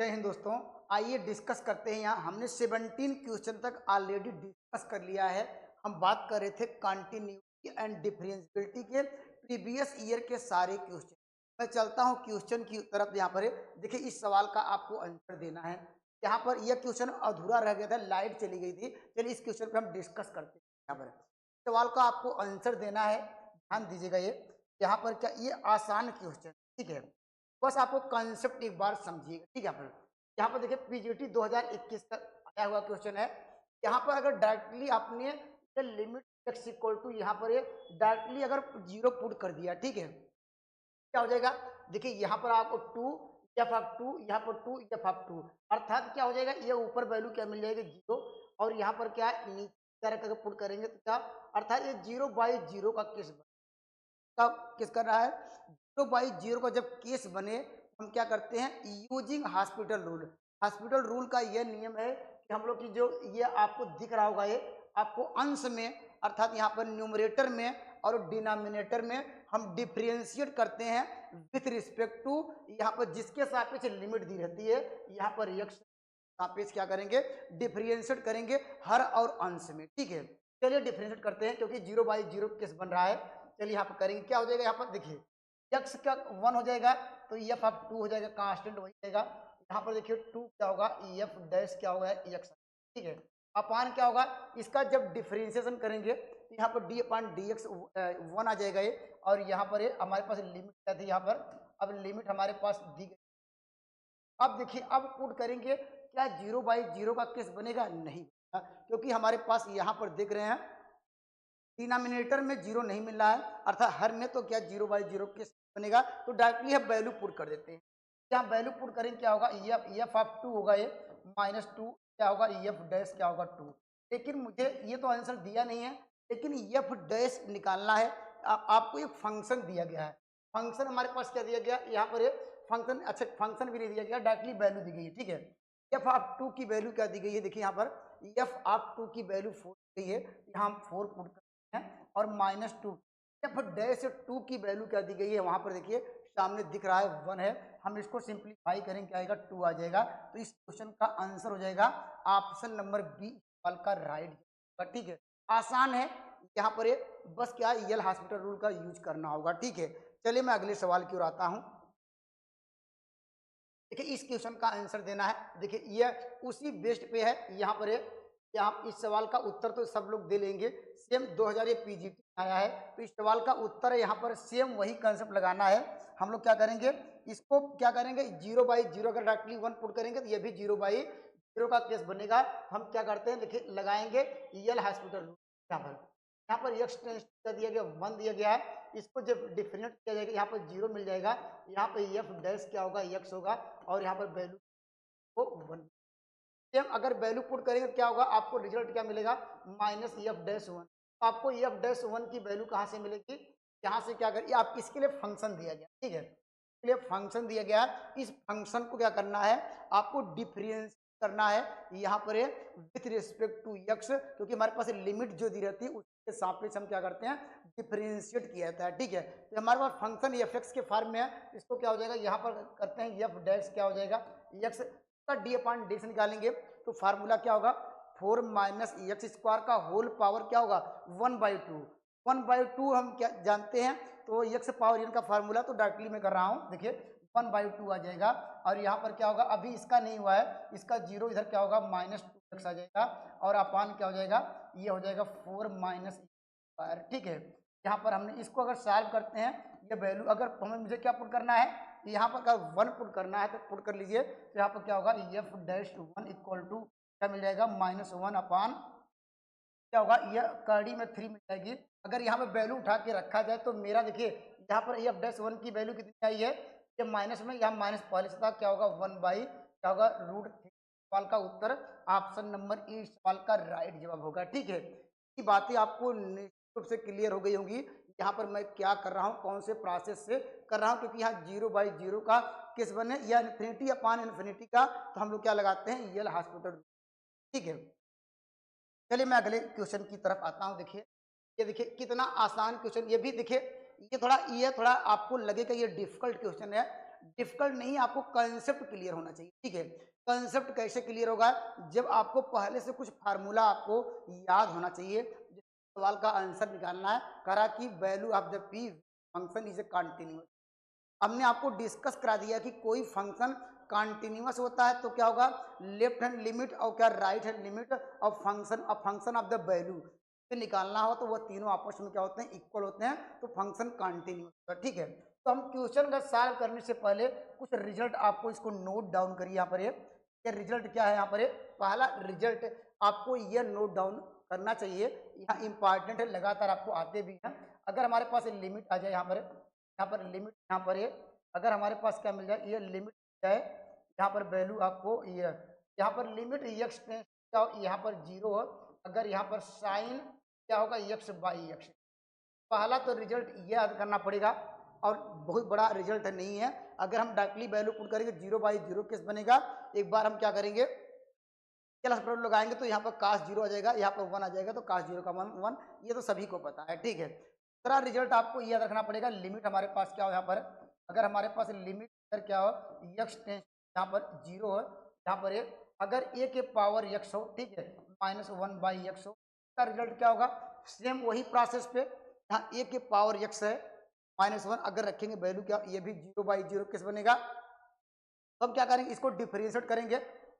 जय हिंद दोस्तों। आइए डिस्कस करते हैं। यहाँ हमने 17 क्वेश्चन तक ऑलरेडी डिस्कस कर लिया है। हम बात कर रहे थे कंटिन्यूटी एंड डिफरेंशियबिलिटी के प्रीवियस ईयर के सारे क्वेश्चन। मैं चलता हूँ क्वेश्चन की तरफ। यहाँ पर देखिए, इस सवाल का आपको आंसर देना है। यहाँ पर यह क्वेश्चन अधूरा रह गया था, लाइट चली गई थी। चलिए इस क्वेश्चन पर हम डिस्कस करते हैं। यहाँ पर सवाल का आपको आंसर देना है, ध्यान दीजिएगा। ये यहाँ पर क्या, ये आसान क्वेश्चन, ठीक है। बस आपको कॉन्सेप्ट एक बार समझिएगा, ठीक है। यहाँ पर देखिए पीजीटी 2021 का आया हुआ क्वेश्चन है। यहाँ पर अगर डायरेक्टली आपने लिमिट एक्स इक्वल टू यहाँ पर डायरेक्टली अगर जीरो पुट कर दिया, ठीक है, क्या हो जाएगा। देखिए यहाँ पर आपको टू एफ ऑफ टू, यहाँ पर टू एफ ऑफ टू, अर्थात क्या हो जाएगा, ये ऊपर वैल्यू क्या मिल जाएगी, जीरो। और यहाँ पर क्या नीचे करके पुट करेंगे तो क्या, अर्थात ये जीरो बाई जीरो का केस किस कर रहा है, जीरो बाई जीरो का जब केस बने हम क्या करते हैं, using hospital rule. Hospital rule का यह नियम है कि हम लोग की जो ये आपको दिख रहा होगा, ये आपको अंश में अर्थात यहाँ पर न्यूमरेटर में और डिनोमिनेटर में हम डिफरेंशिएट करते हैं विथ रिस्पेक्ट टू यहाँ पर जिसके सापेक्ष लिमिट दी रहती है। यहाँ पर यक्ष सापेक्ष क्या करेंगे, डिफरेंशिएट करेंगे हर और अंश में, ठीक है। चलिए डिफरेंशिएट करते हैं, क्योंकि जीरो बाई जीरो केस बन रहा है। चलिए यहाँ पर करेंगे, क्या हो जाएगा, यहाँ पर देखिए यक्स का वन हो जाएगा तो एफ ऑफ टू हो जाएगा, कांस्टेंट वही जाएगा। यहाँ पर देखिए टू क्या होगा, एफ डैश क्या होगा, एक्स, ठीक है। अपान क्या होगा, इसका जब डिफरेंशिएशन करेंगे तो यहाँ पर डी अपान डी एक्स वन आ जाएगा ये। और यहाँ पर हमारे पास लिमिट क्या थी, यहाँ पर अब लिमिट हमारे पास दी गई। अब देखिए अब पुट करेंगे, क्या जीरो बाई जीरो का केस बनेगा, नहीं, क्योंकि हमारे पास यहाँ पर देख रहे हैं डिनोमिनेटर में जीरो नहीं मिल रहा है, अर्थात हर में तो क्या जीरो बाई जीरो केस बनेगा। तो डायरेक्टली हम वैल्यू पुट कर देते हैं। यहाँ वैल्यू पुट करेंगे, क्या होगा, एफ ऑफ टू होगा ये, माइनस टू क्या होगा, एफ डैश क्या होगा, टू। लेकिन मुझे ये तो आंसर दिया नहीं है, लेकिन एफ डैश निकालना है। आपको एक फंक्शन दिया गया है। फंक्शन हमारे पास क्या दिया गया, यहाँ पर फंक्शन, अच्छा फंक्शन भी नहीं दिया गया, डायरेक्टली वैल्यू दी गई है, ठीक है। एफ ऑफ टू की वैल्यू क्या दी गई है, देखिए यहाँ पर एफ ऑफ टू की वैल्यू 4 दी गई है, यहाँ हम 4 पुट करते हैं। और minus two, F dash two की वैल्यू क्या दी गई है, वहां पर देखिए सामने दिख रहा है 1 है। हम इसको सिंप्लीफाई करेंगे, क्या आएगा, 2 आ जाएगा। तो इस क्वेश्चन का आंसर हो जाएगा ऑप्शन नंबर बी, सवाल का राइट, ठीक है। आसान है, यहाँ पर बस क्या यल हॉस्पिटल रूल का यूज करना होगा, ठीक है। चलिए मैं अगले सवाल की ओर आता हूं। देखिए इस क्वेश्चन का आंसर देना है। देखिए ये उसी बेस्ट पे है। यहाँ पर यहाँ इस सवाल का उत्तर तो सब लोग दे लेंगे, सेम 2000 ये पीजीटी आया है, तो इस सवाल का उत्तर है यहाँ पर सेम वही कंसेप्ट लगाना है। हम लोग क्या करेंगे, इसको क्या करेंगे, जीरो बाई जीरो अगर डायरेक्टली वन पुट करेंगे तो ये भी जीरो बाई जीरो का केस बनेगा। हम क्या करते हैं, देखिए लगाएंगे यल हॉस्पिटल रूल। यहाँ पर यक्स दिया गया, वन दिया गया है, इसको जब डिफरेंट किया जाएगा यहाँ पर जीरो मिल जाएगा। यहाँ पर एफ डैश क्या होगा, एक्स होगा, और यहाँ पर वैल्यू को वन। सेम अगर वैल्यू पुट करेंगे तो क्या होगा, आपको रिजल्ट क्या मिलेगा, माइनस एफ डैश वन। तो आपको एफ डैश वन की वैल्यू कहाँ से मिलेगी, यहाँ से क्या करिए, आप इसके लिए फंक्शन दिया गया, ठीक है, इसके लिए फंक्शन दिया गया। इस फंक्शन को क्या करना है, आपको डिफरेंस करना है यहाँ पर विथ रिस्पेक्ट टू एक्स, क्योंकि हमारे पास लिमिट जो दी रहती है उसके सापेक्ष हम क्या करते हैं, डिफरेंशिएट किया जाता है, ठीक है। तो हमारे पास फंक्शन एफ एक्स के फॉर्म में है, इसको क्या हो जाएगा, यहाँ पर करते हैं एफ डैश क्या हो जाएगा, एक्स का डी अपॉन डी से निकालेंगे तो फार्मूला क्या होगा, 4 माइनस एक्स स्क्वायर का होल पावर क्या होगा, 1/2। 1/2 हम क्या जानते हैं, तो एक्स पावर एन का फार्मूला तो डायरेक्टली मैं कर रहा हूँ, देखिए 1/2 आ जाएगा। और यहाँ पर क्या होगा, अभी इसका नहीं हुआ है, इसका जीरो इधर क्या होगा, माइनस 2x आ जाएगा। और अपान क्या हो जाएगा, ये हो जाएगा 4 माइनस स्क्वायर, ठीक है। यहाँ पर हमने इसको अगर सॉल्व करते हैं, ये वैल्यू अगर हमें मुझे क्या पुट करना है, यहाँ पर अगर 1 पुट करना है तो पुट कर लीजिए। तो यहाँ पर क्या होगा, एफ डैश 1 इक्वल टू क्या मिल जाएगा, -1 अपान क्या होगा, ये कड़ी में 3 मिल जाएगी। अगर यहाँ पे वैल्यू उठा के रखा जाए तो मेरा देखिए यहाँ पर एफ डैश 1 की वैल्यू कितनी आई है, ये माइनस में, यहाँ माइनस पहले से था, क्या होगा 1/, क्या होगा √3। सवाल का उत्तर ऑप्शन नंबर ए सवाल का राइट जवाब होगा, ठीक है। ये बातें आपको निश्चित रूप से क्लियर हो गई होंगी, यहाँ पर मैं क्या कर रहा हूँ, कौन से प्रोसेस से कर रहा हूँ, क्योंकि यहाँ 0/0 का केस बने या इन्फिनिटी अपान इन्फिनिटी का, तो हम लोग क्या लगाते हैं, यल हॉस्पिटल, ठीक है। चलिए मैं अगले क्वेश्चन की तरफ आता हूं। देखिए ये देखिए कितना आसान क्वेश्चन, ये भी देखिए ये थोड़ा आपको लगेगा ये डिफिकल्ट क्वेश्चन है, डिफिकल्ट नहीं, आपको कंसेप्ट क्लियर होना चाहिए, ठीक है। कंसेप्ट कैसे क्लियर होगा? जब आपको पहले से कुछ फार्मूला आपको याद होना चाहिए। सवाल का आंसर निकालना है, करा कि value of the P function is a continuous. हमने आपको डिस्कस करा दिया कि कोई फंक्शन कंटिन्यूअस होता है तो क्या होगा, लेफ्ट हैंड लिमिट और क्या right hand limit of function of the value निकालना हो तो वो तीनों आपस में क्या होते हैं, इक्वल होते हैं, तो फंक्शन कंटिन्यूअस होता है, ठीक है। तो हम क्वेश्चन का सॉल्व करने से पहले कुछ रिजल्ट आपको इसको नोट डाउन करिए। यहाँ पर ये रिजल्ट क्या है, यहाँ पर पहला रिजल्ट आपको ये नोट डाउन करना चाहिए, यहाँ इंपॉर्टेंट है, लगातार आपको आते भी हैं। अगर हमारे पास लिमिट आ जाए, यहाँ पर लिमिट, यहाँ पर ये अगर हमारे पास क्या मिल जाए, ये लिमिट जाए, यहाँ पर वैल्यू आपको ये यहाँ पर लिमिट एक्स टेंस यहाँ पर 0 हो, अगर यहाँ पर साइन क्या होगा एक्स बाई एक्स। पहला तो रिजल्ट ये याद करना पड़ेगा और बहुत बड़ा रिजल्ट नहीं है। अगर हम डायरेक्टली वैल्यू पुट करेंगे 0/0 केस बनेगा। एक बार हम क्या करेंगे, प्लस प्रोडक्ट लगाएंगे तो यहाँ पर कास्ट 0 आ जाएगा, यहाँ पर 1 आ जाएगा, तो कास्ट 0 का 1 ये तो सभी को पता है, ठीक है। दूसरा रिजल्ट आपको ये याद रखना पड़ेगा, लिमिट हमारे पास क्या हो, यहाँ पर अगर हमारे पास लिमिट अगर क्या हो एक्स टेंस यहाँ पर 0 हो, यहाँ पर अगर ए के पावर एक्स हो, ठीक है, -1/x हो, इसका रिजल्ट क्या होगा, सेम वही प्रोसेस पे यहाँ ए के पावर एक्स है -1 अगर रखेंगे वैल्यू क्या, ये भी 0/0 किस बनेगा। तो हम क्या करेंगे, इसको डिफरेंशिएट करेंगे,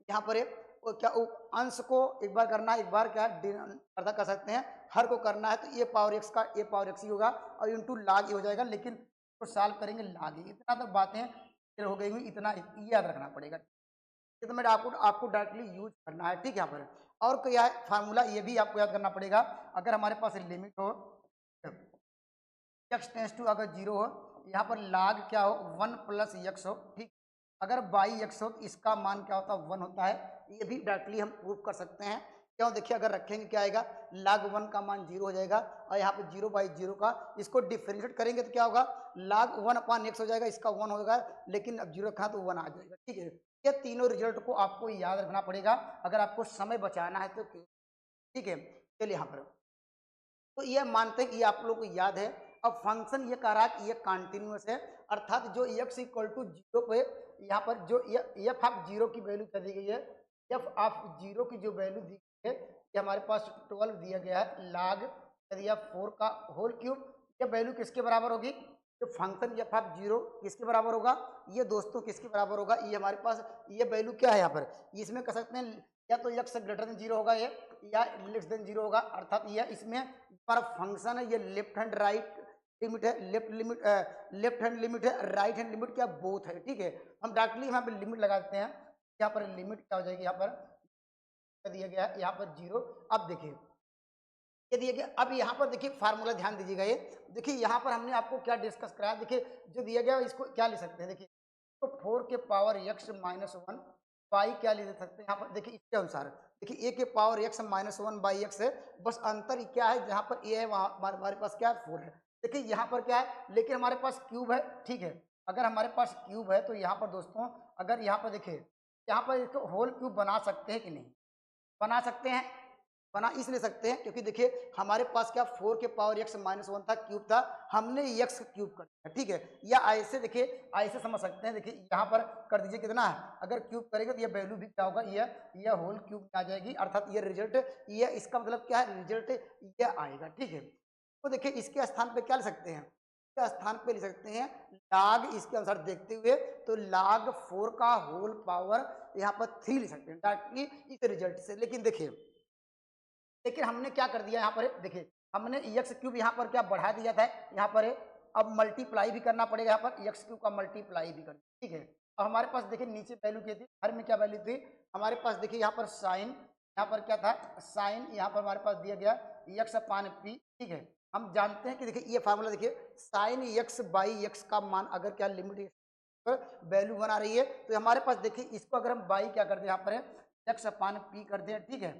यहाँ पर क्या अंश को एक बार करना है, एक बार क्या अर्धा कर सकते हैं, हर को करना है, तो ए पावर एक्स का ए पावर एक्स ही होगा और इंटू लाग ये हो जाएगा, लेकिन तो सॉल्व करेंगे लाग ही। इतना तो बातें क्लियर हो गई हुई, इतना ये याद रखना पड़ेगा। ये तो मैं आपको डायरेक्टली यूज करना है, ठीक है। यहाँ पर और क्या है फार्मूला, ये भी आपको याद करना पड़ेगा। अगर हमारे पास लिमिट हो एक्स टेंस टू अगर 0 हो, यहाँ पर लाग क्या हो 1 + x हो, ठीक। अगर बाई एक्स हो तो इसका मान क्या होता है 1 होता है। ये भी डायरेक्टली हम प्रूव कर सकते हैं, क्यों, देखिए अगर रखेंगे क्या आएगा, लाग 1 का मान 0 हो जाएगा और यहाँ पे 0/0 का इसको डिफरेंशिएट करेंगे तो क्या होगा, लाग 1/x हो जाएगा, इसका 1 होगा, लेकिन अब 0 रखा तो 1 आ जाएगा, ठीक है। ये तीनों रिजल्ट को आपको याद रखना पड़ेगा अगर आपको समय बचाना है तो, ठीक है। चलिए यहाँ पर तो ये मानते हैं कि ये आप लोगों को याद है। अब फंक्शन ये कह रहा है कि ये कंटिन्यूअस है, अर्थात जो x = 0 पे यहाँ पर जो एफ ऑफ 0 की वैल्यू क्या दी गई है, एफ ऑफ 0 की जो वैल्यू दी गई है, ये हमारे पास 12 दिया गया है, लाग दिया 4 का होल क्यूब। ये वैल्यू किसके बराबर होगी, जो फंक्शन एफ ऑफ 0 किसके बराबर होगा, ये दोस्तों किसके बराबर होगा, ये हमारे पास ये वैल्यू क्या है, यहाँ पर इसमें कह सकते हैं या तो x > 0 होगा ये, या <0 होगा, अर्थात ये इसमें हमारा फंक्शन है, ये लेफ्ट हैंड राइट लिमिट है, लेफ्ट हैंड लिमिट है, राइट हैंड लिमिट क्या बोथ है, ठीक है। हम डायरेक्टली यहाँ पर लिमिट लगा देते हैं, यहाँ पर लिमिट क्या हो जाएगी, यहाँ पर दिया गया है यहाँ पर 0। अब देखिए ये दिया गया, अब यहाँ पर देखिए फार्मूला ध्यान दीजिएगा, ये देखिए यहाँ पर हमने आपको क्या डिस्कस कराया, देखिए जो दिया गया इसको क्या ले सकते हैं, देखिए तो 4 के पावर x -1 बाई क्या ले सकते हैं, यहाँ पर देखिए इसके अनुसार देखिए a के पावर x -1/x है, बस अंतर क्या है, जहाँ पर a है वहाँ हमारे पास क्या है 4 है। देखिए यहाँ पर क्या है, लेकिन हमारे पास क्यूब है, ठीक है। अगर हमारे पास क्यूब है तो यहाँ पर दोस्तों अगर यहाँ पर देखिए, यहाँ पर इसको होल क्यूब बना सकते हैं कि नहीं, बना सकते हैं, बना इसलिए सकते हैं क्योंकि देखिए हमारे पास क्या 4 के पावर x -1 था, क्यूब था, हमने x क्यूब कर दिया, ठीक है। या ऐसे देखिए ऐसे समझ सकते हैं, देखिए यहाँ पर कर दीजिए कितना है, अगर क्यूब करेंगे तो ये वैल्यू भी क्या होगा, ये होल क्यूब में आ जाएगी, अर्थात ये रिजल्ट, ये इसका मतलब क्या है, रिजल्ट ये आएगा, ठीक है। तो देखिए इसके स्थान पे क्या ले सकते हैं, इसके स्थान पे ले सकते हैं लाग, इसके अनुसार देखते हुए तो लाग 4 का होल पावर यहाँ पर 3 ले सकते हैं डायरेक्टली इस रिजल्ट से। लेकिन हमने क्या कर दिया, यहाँ पर देखिए हमने एक्स क्यूब यहाँ पर क्या बढ़ा दिया था, यहाँ पर अब मल्टीप्लाई भी करना पड़ेगा, यहाँ पर एक्स क्यूब का मल्टीप्लाई भी कर, ठीक है। अब हमारे पास देखिए नीचे वैल्यू क्या थी, हर में क्या वैल्यू थी हमारे पास, देखिए यहाँ पर साइन, यहाँ पर क्या था साइन, यहाँ पर हमारे पास दिया गया x/p, ठीक है। हम जानते हैं कि देखिए ये फार्मूला देखिए साइन x/x का मान अगर क्या लिमिट वैल्यू बना रही है, तो हमारे पास देखिए इसको अगर हम बाई क्या कर दे, यहाँ पर x/p कर दे, ठीक है,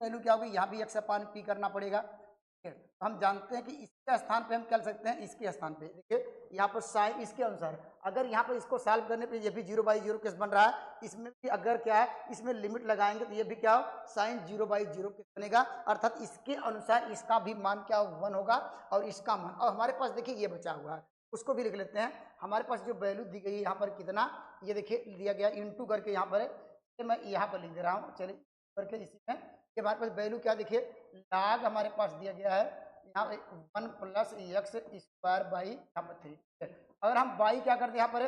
वैल्यू क्या होगी, यहाँ भी x/p करना पड़ेगा, ठीक है। तो हम जानते हैं कि इसके स्थान पे हम क्या कर सकते हैं, इसके स्थान पे देखिए यहाँ पर साइन, इसके अनुसार अगर यहाँ पर इसको सॉल्व करने पे ये भी 0/0 केस बन रहा है, इसमें भी अगर क्या है इसमें लिमिट लगाएंगे तो ये भी क्या हो साइन 0/0 केस बनेगा, अर्थात इसके अनुसार इसका भी मान क्या 1 होगा और इसका मान, और हमारे पास देखिए ये बचा हुआ है, उसको भी लिख लेते हैं। हमारे पास जो वैल्यू दी गई है यहाँ पर कितना, ये देखिए दिया गया इनटू करके यहाँ पर है, तो मैं यहाँ पर लिख दे रहा हूँ, चलिए करके इसी में ये हमारे पास वैल्यू क्या देखिए लाग हमारे पास दिया गया है यहाँ पे 1 प्लस एक्स स्क्वायर बाई यहाँ पर 3। अगर हम बाई क्या करते हैं यहाँ पर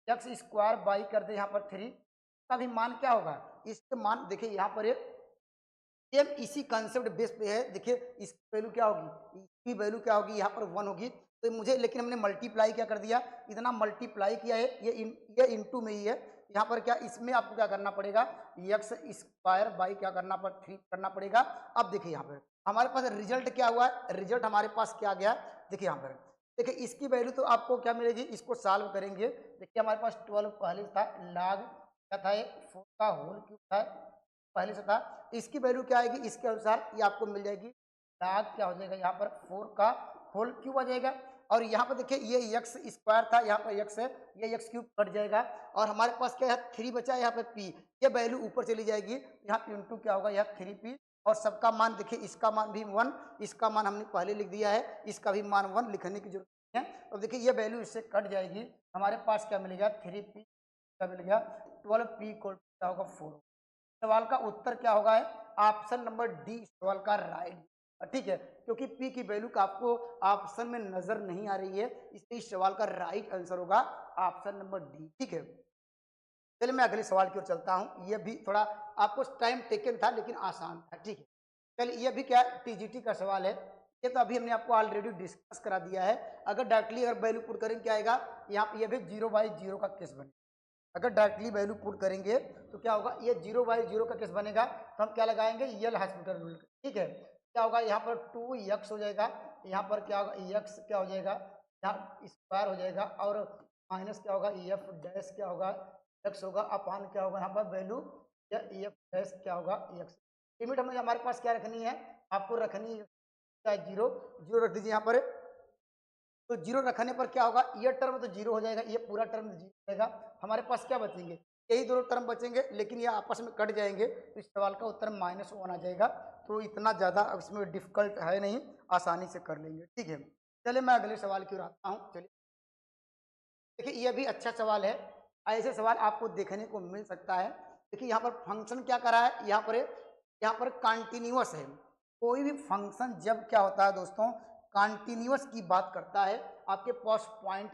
एक्स स्क्वायर बाई करते हैं यहाँ पर 3 का भी मान क्या होगा, इसके मान देखिए यहाँ पर सेम इसी कंसेप्ट बेस पे है। देखिए इसकी वैल्यू क्या होगी, इसकी वैल्यू क्या होगी यहाँ पर 1 होगी, तो मुझे लेकिन हमने मल्टीप्लाई क्या कर दिया, इतना मल्टीप्लाई किया है, ये इनटू में ही है। यहाँ पर क्या इसमें आपको क्या करना पड़ेगा, एक्स स्क्वायर बाई क्या करना पर 3 करना पड़ेगा। अब देखिए यहाँ पर हमारे पास रिजल्ट क्या हुआ है, रिजल्ट हमारे पास क्या गया, देखिए यहाँ पर देखिए इसकी वैल्यू तो आपको क्या मिलेगी, इसको सॉल्व करेंगे। देखिए हमारे पास 12 पहले था, लाग क्या था, 4 का होल क्यूब था पहले से था। इसकी वैल्यू क्या आएगी, इसके अनुसार ये आपको मिल जाएगी, लाग क्या हो जाएगा यहाँ पर 4 का होल क्यूब आ जाएगा। और यहाँ पर देखिए ये एक्स स्क्वायर था, यहाँ पर एक्स है, ये एक्स क्यूब कट जाएगा और हमारे पास क्या है 3 बचा है यहाँ पर पी, ये वैल्यू ऊपर चली जाएगी, यहाँ पे इंटू क्या होगा यहाँ 3p और सबका मान देखिए इसका मान भी 1, इसका मान हमने पहले लिख दिया है, इसका भी मान 1 लिखने की जरूरत नहीं है। तो देखिए ये वैल्यू इससे कट जाएगी, हमारे पास क्या मिलेगा 3p क्या मिलेगा 12p क्या होगा 4। सवाल का उत्तर क्या होगा, ऑप्शन नंबर डी सवाल का राइट, ठीक है, क्योंकि पी की वैल्यू का आपको ऑप्शन में नजर नहीं आ रही है, इसलिए इस सवाल का राइट आंसर होगा ऑप्शन नंबर डी, ठीक है। चलिए मैं अगले सवाल की ओर चलता हूं, यह भी थोड़ा आपको टाइम टेकन था लेकिन आसान था, ठीक है। चलिए ये भी क्या टीजीटी का सवाल है, ये तो अभी हमने आपको ऑलरेडी डिस्कस करा दिया है। अगर डायरेक्टली अगर वैल्यू पुट करेंगे क्या आएगा, यहाँ पे ये भी 0/0 का केस बनेगा। अगर डायरेक्टली वैल्यू पुट करेंगे तो क्या होगा, ये 0/0 का केस बनेगा, तो हम क्या लगाएंगे यल हॉस्पिटल रूल, ठीक है। क्या होगा यहाँ पर 2x हो जाएगा, यहाँ पर क्या होगा x क्या हो जाएगा, यहाँ स्क्वायर हो जाएगा और माइनस क्या होगा एफ डैश क्या होगा x होगा, अपान क्या होगा यहाँ पर वैल्यू या एफ डैश क्या होगा x। लिमिट हमें हमारे पास क्या रखनी है, आपको रखनी है 0, 0 रख दीजिए यहाँ पर। तो 0 रखने पर क्या होगा, ये टर्म तो 0 हो जाएगा, ये पूरा टर्म 0 हो जाएगा, हमारे पास क्या बचेंगे, यही दोनों टर्म बचेंगे, लेकिन ये आपस में कट जाएंगे, तो इस सवाल का उत्तर -1 आ जाएगा। तो इतना ज़्यादा इसमें डिफिकल्ट है नहीं, आसानी से कर लेंगे, ठीक है। चलिए मैं अगले सवाल की ओर आता हूँ। चलिए देखिए ये भी अच्छा सवाल है, ऐसे सवाल आपको देखने को मिल सकता है। देखिए यहाँ पर फंक्शन क्या करा है, यहाँ पर कंटिन्यूअस है। कोई भी फंक्शन जब क्या होता है दोस्तों, कंटिन्यूअस की बात करता है, आपके पास पॉइंट,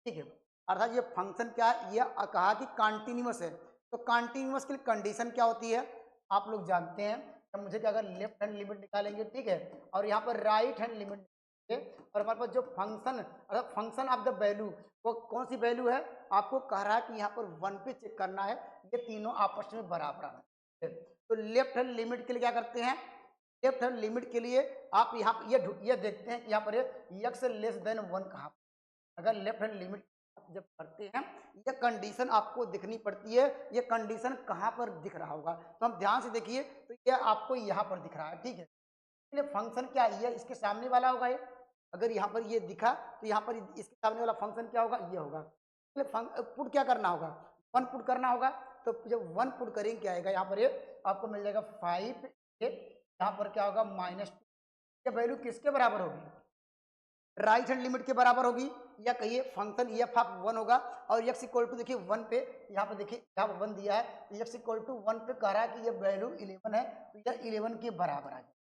ठीक है, अर्थात ये फंक्शन क्या है, ये कहा कि कंटिन्यूअस है। तो कंटिन्यूअस की कंडीशन क्या होती है, आप लोग जानते हैं। तो मुझे क्या, अगर लेफ्ट हैंड लिमिट निकालेंगे, ठीक है, और यहाँ पर राइट हैंड लिमिट, और हमारे पास जो फंक्शन अगर फंक्शन ऑफ द वैल्यू, वो कौन सी वैल्यू है, आपको कह रहा है कि यहाँ पर 1 पे चेक करना है, ये तीनों आपस में बराबर है। तो लेफ्ट हैंड लिमिट के लिए क्या करते हैं, लेफ्ट हैंड लिमिट के लिए आप यहाँ ये देखते हैं कि यहाँ पर x लेस देन 1 कहाँ, अगर लेफ्ट हैंड लिमिट जब करते हैं, ये कंडीशन आपको दिखनी पड़ती है, ये कंडीशन कहाँ पर दिख रहा होगा, तो हम ध्यान से देखिए, तो ये आपको यहाँ पर दिख रहा है, ठीक है। फंक्शन क्या है, ये इसके सामने वाला होगा, ये अगर यहाँ पर ये दिखा तो यहाँ पर इसके सामने वाला फंक्शन क्या होगा, ये होगा। पुट क्या करना होगा, 1 पुट करना होगा, तो जब 1 पुट करेंगे क्या आएगा, यहाँ पर ये आपको मिल जाएगा 5, यहाँ पर क्या होगा -2। ये वैल्यू किसके बराबर होगी, राइट हैंड लिमिट के बराबर होगी, या कहिए फंक्शन एफ ऑफ 1 होगा, और x इक्वल टू देखिए 1 पे, यहाँ पे देखिए यहाँ 1 दिया है, तो x इक्वल टू 1 पे कह रहा है कि ये वैल्यू 11 है, तो यह 11 के बराबर आ जाए।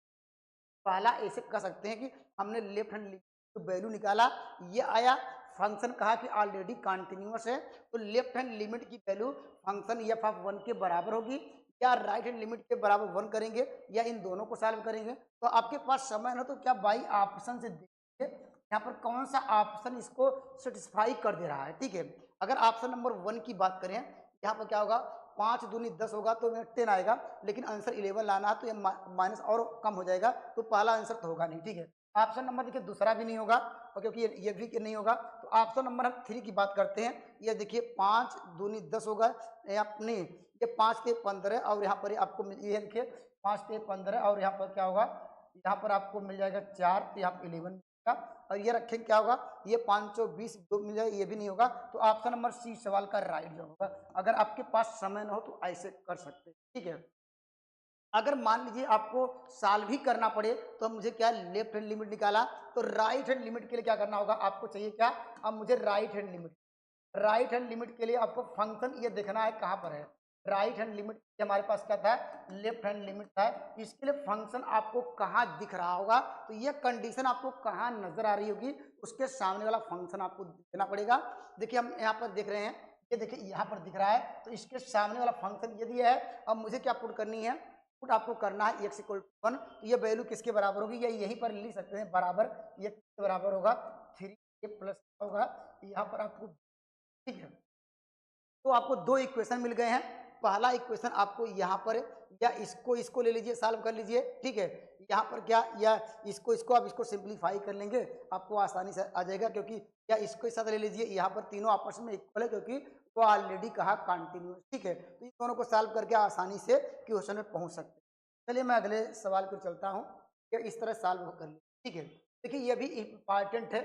पहला ऐसे कह सकते हैं कि हमने लेफ्ट हैंड वैल्यू निकाला, ये आया, फंक्शन कहा कि ऑलरेडी कंटिन्यूअस है, तो लेफ्ट हैंड लिमिट की वैल्यू फंक्शन एफ ऑफ 1 के बराबर होगी, या राइट हैंड लिमिट के बराबर 1 करेंगे, या इन दोनों को सॉल्व करेंगे। तो आपके पास समय ना, तो क्या बाई ऑप्शन से देखिए यहाँ पर कौन सा ऑप्शन इसको सेटिस्फाई कर दे रहा है, ठीक है। अगर ऑप्शन नंबर 1 की बात करें, यहाँ पर क्या होगा, 5 दूनी 10 होगा तो 10 आएगा, लेकिन आंसर 11 लाना है, तो ये माइनस और कम हो जाएगा, तो पहला आंसर तो होगा नहीं, ठीक है। ऑप्शन नंबर देखिए दूसरा भी नहीं होगा, और क्योंकि ये भी नहीं होगा, तो ऑप्शन नंबर हम 3 की बात करते हैं। ये देखिए 5 दूनी 10 होगा, अपने ये 5 के 15, और यहाँ पर आपको ये देखिए 5 के 15, और यहाँ पर क्या होगा, यहाँ पर आपको मिल जाएगा 4, तो यहाँ पर 11 का, और ये रखें क्या होगा, ये 520 मिल जाए, ये भी नहीं होगा, तो ऑप्शन नंबर सी सवाल का राइट जो होगा। अगर आपके पास समय ना हो तो ऐसे कर सकते हैं, ठीक है। अगर मान लीजिए आपको सॉल्व ही करना पड़े तो अब मुझे क्या लेफ्ट हैंड लिमिट निकाला, तो राइट हैंड लिमिट के लिए क्या करना होगा, आपको चाहिए क्या, अब मुझे राइट हैंड लिमिट के लिए आपको फंक्शन ये देखना है कहाँ पर है। राइट हैंड लिमिट हमारे पास क्या था, लेफ्ट हैंड लिमिट था। इसके लिए फंक्शन आपको कहाँ दिख रहा होगा, तो ये कंडीशन आपको कहाँ नजर आ रही होगी, उसके सामने वाला फंक्शन आपको देना पड़ेगा। देखिए हम यहाँ पर देख रहे हैं, ये देखिए यहाँ पर दिख रहा है, तो इसके सामने वाला फंक्शन ये दिया है। अब मुझे क्या पुट करनी है, पुट आपको करना है x इक्वल टू 1, तो ये वैल्यू किसके बराबर होगी, या यहीं पर लिख सकते हैं बराबर, ये किसके बराबर होगा, 3 प्लस होगा यहाँ पर आपको, ठीक है। तो आपको दो इक्वेशन मिल गए हैं। पहला इक्वेशन आपको यहाँ पर, या इसको ले लीजिए, सॉल्व कर लीजिए, ठीक है। यहाँ पर क्या, या इसको आप इसको सिंप्लीफाई कर लेंगे, आपको आसानी से आ जाएगा, क्योंकि या इसको इस साथ ले लीजिए, यहाँ पर तीनों आपस में इक्वल है, क्योंकि वो ऑलरेडी कहा कंटिन्यूस, ठीक है। तो इन दोनों को सॉल्व करके आसानी से क्वेश्चन में पहुँच सकते हैं। चलिए मैं अगले सवाल को चलता हूँ, या इस तरह सॉल्व कर लीजिए, ठीक है। देखिए ये भी इम्पॉर्टेंट है,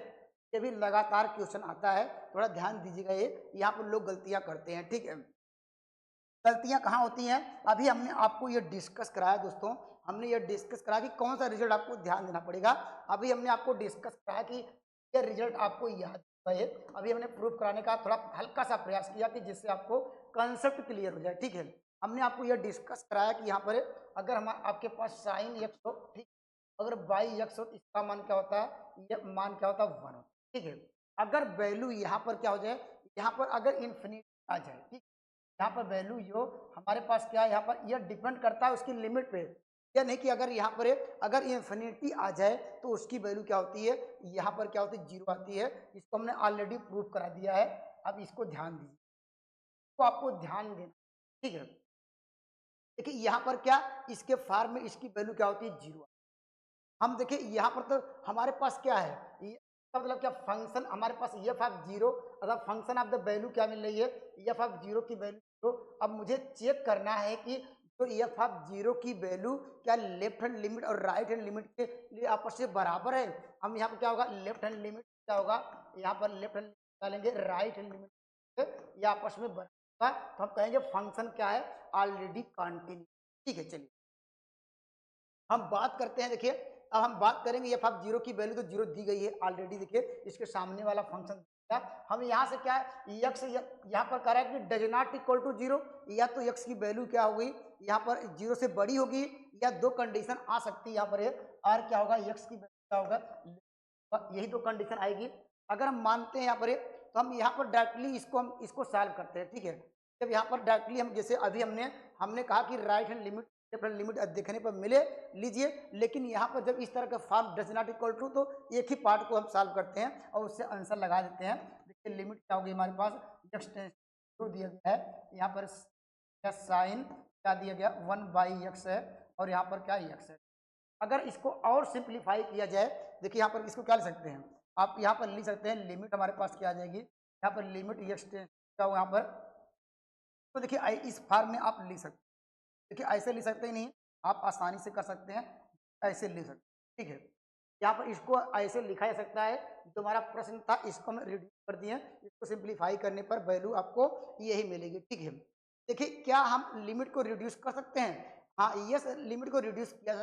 ये भी लगातार क्वेश्चन आता है, थोड़ा ध्यान दीजिएगा। ये यहाँ पर लोग गलतियाँ करते हैं, ठीक है। गलतियाँ कहाँ होती हैं, अभी हमने आपको ये डिस्कस कराया दोस्तों, हमने ये डिस्कस कराया कि कौन सा रिजल्ट आपको ध्यान देना पड़ेगा। अभी हमने आपको डिस्कस कराया कि ये रिजल्ट आपको याद रहे। अभी हमने प्रूफ कराने का थोड़ा हल्का सा प्रयास किया कि जिससे आपको कंसेप्ट क्लियर हो जाए, ठीक है। हमने आपको ये डिस्कस कराया कि यहाँ पर अगर हम आपके पास साइन एक्स हो, ठीक, अगर बाई एक्स हो तो इसका मान क्या होता है, ये मान क्या होता है, 1 होता है, ठीक है। अगर वैल्यू यहाँ पर क्या हो जाए, यहाँ पर अगर इन्फिनिटी आ जाए, ठीक, यहाँ पर वैल्यू जो हमारे पास क्या है, यहाँ पर यह डिपेंड करता है उसकी लिमिट पे। यह नहीं कि अगर यहाँ पर अगर इन्फिनिटी आ जाए तो उसकी वैल्यू क्या होती है, यहाँ पर क्या होती है, 0 आती है। इसको हमने ऑलरेडी प्रूव करा दिया है। अब इसको ध्यान दीजिए, तो आपको ध्यान देना, ठीक है। देखिए यहाँ पर क्या, इसके फार्म में इसकी वैल्यू क्या होती है, 0। हम देखिए यहाँ पर तो हमारे पास क्या है, ये इसका मतलब क्या, फंक्शन हमारे पास एफ ऑफ 0, अगर फंक्शन ऑफ द वैल्यू क्या मिल रही है, एफ ऑफ 0 की वैल्यू 0। अब मुझे चेक करना है कि जो एफ ऑफ 0 की वैल्यू क्या लेफ्ट हैंड लिमिट और राइट हैंड लिमिट के लिए आपस में बराबर है। हम यहाँ पर क्या होगा, लेफ्ट हैंड लिमिट क्या होगा, यहाँ पर लेफ्ट हैंड डालेंगे, राइट हैंड लिमिट ये आपस में बराबर होगा, तो हम कहेंगे फंक्शन क्या है, ऑलरेडी कंटिन्यू, ठीक है। चलिए हम बात करते हैं, देखिए अब हम बात करेंगे एफ ऑफ 0 की वैल्यू तो 0 दी गई है ऑलरेडी, देखिए इसके सामने वाला फंक्शन हम यहाँ से क्या है, यक्स यहाँ पर कह रहा है कि डज नॉट इक्वल टू 0, या तो यक्स की वैल्यू क्या होगी, यहाँ पर 0 से बड़ी होगी, या दो कंडीशन आ सकती है यहाँ पर, और क्या होगा, यक्स की वैल्यू क्या होगा, यही दो कंडीशन आएगी। अगर हम मानते हैं यहाँ पर, तो हम यहाँ पर डायरेक्टली इसको सॉल्व करते हैं, ठीक है। जब यहाँ पर डायरेक्टली हम जैसे अभी हमने कहा कि राइट हैंड लिमिट लिमिट देखने पर मिले लीजिए, लेकिन यहाँ पर जब इस तरह का form does not equal to, तो एक ही पार्ट को हम सॉल्व करते हैं और उससे आंसर लगा देते हैं। देखिए लिमिट क्या होगी हमारे पास, एक्स दिया गया है, यहाँ पर साइन क्या दिया गया, 1/x है, और यहाँ पर क्या x है। अगर इसको और सिंप्लीफाई किया जाए, देखिए यहाँ पर इसको क्या लिख सकते हैं, आप यहाँ पर लिख सकते हैं, लिमिट हमारे पास क्या आ जाएगी, यहाँ पर लिमिट एक्स क्या हो यहाँ पर, तो देखिए इस फॉर्म में आप लिख सकते हैं। देखिए ऐसे लिख सकते ही नहीं, आप आसानी से कर सकते हैं, ऐसे लिख सकते हैं, ठीक है। यहाँ पर इसको ऐसे लिखा जा सकता है, जो हमारा प्रश्न था इसको हम रिड्यूस कर दिए, इसको सिंप्लीफाई करने पर वैल्यू आपको यही मिलेगी, ठीक है। देखिए क्या हम लिमिट को रिड्यूस कर सकते हैं, हाँ यस, लिमिट को रिड्यूस किया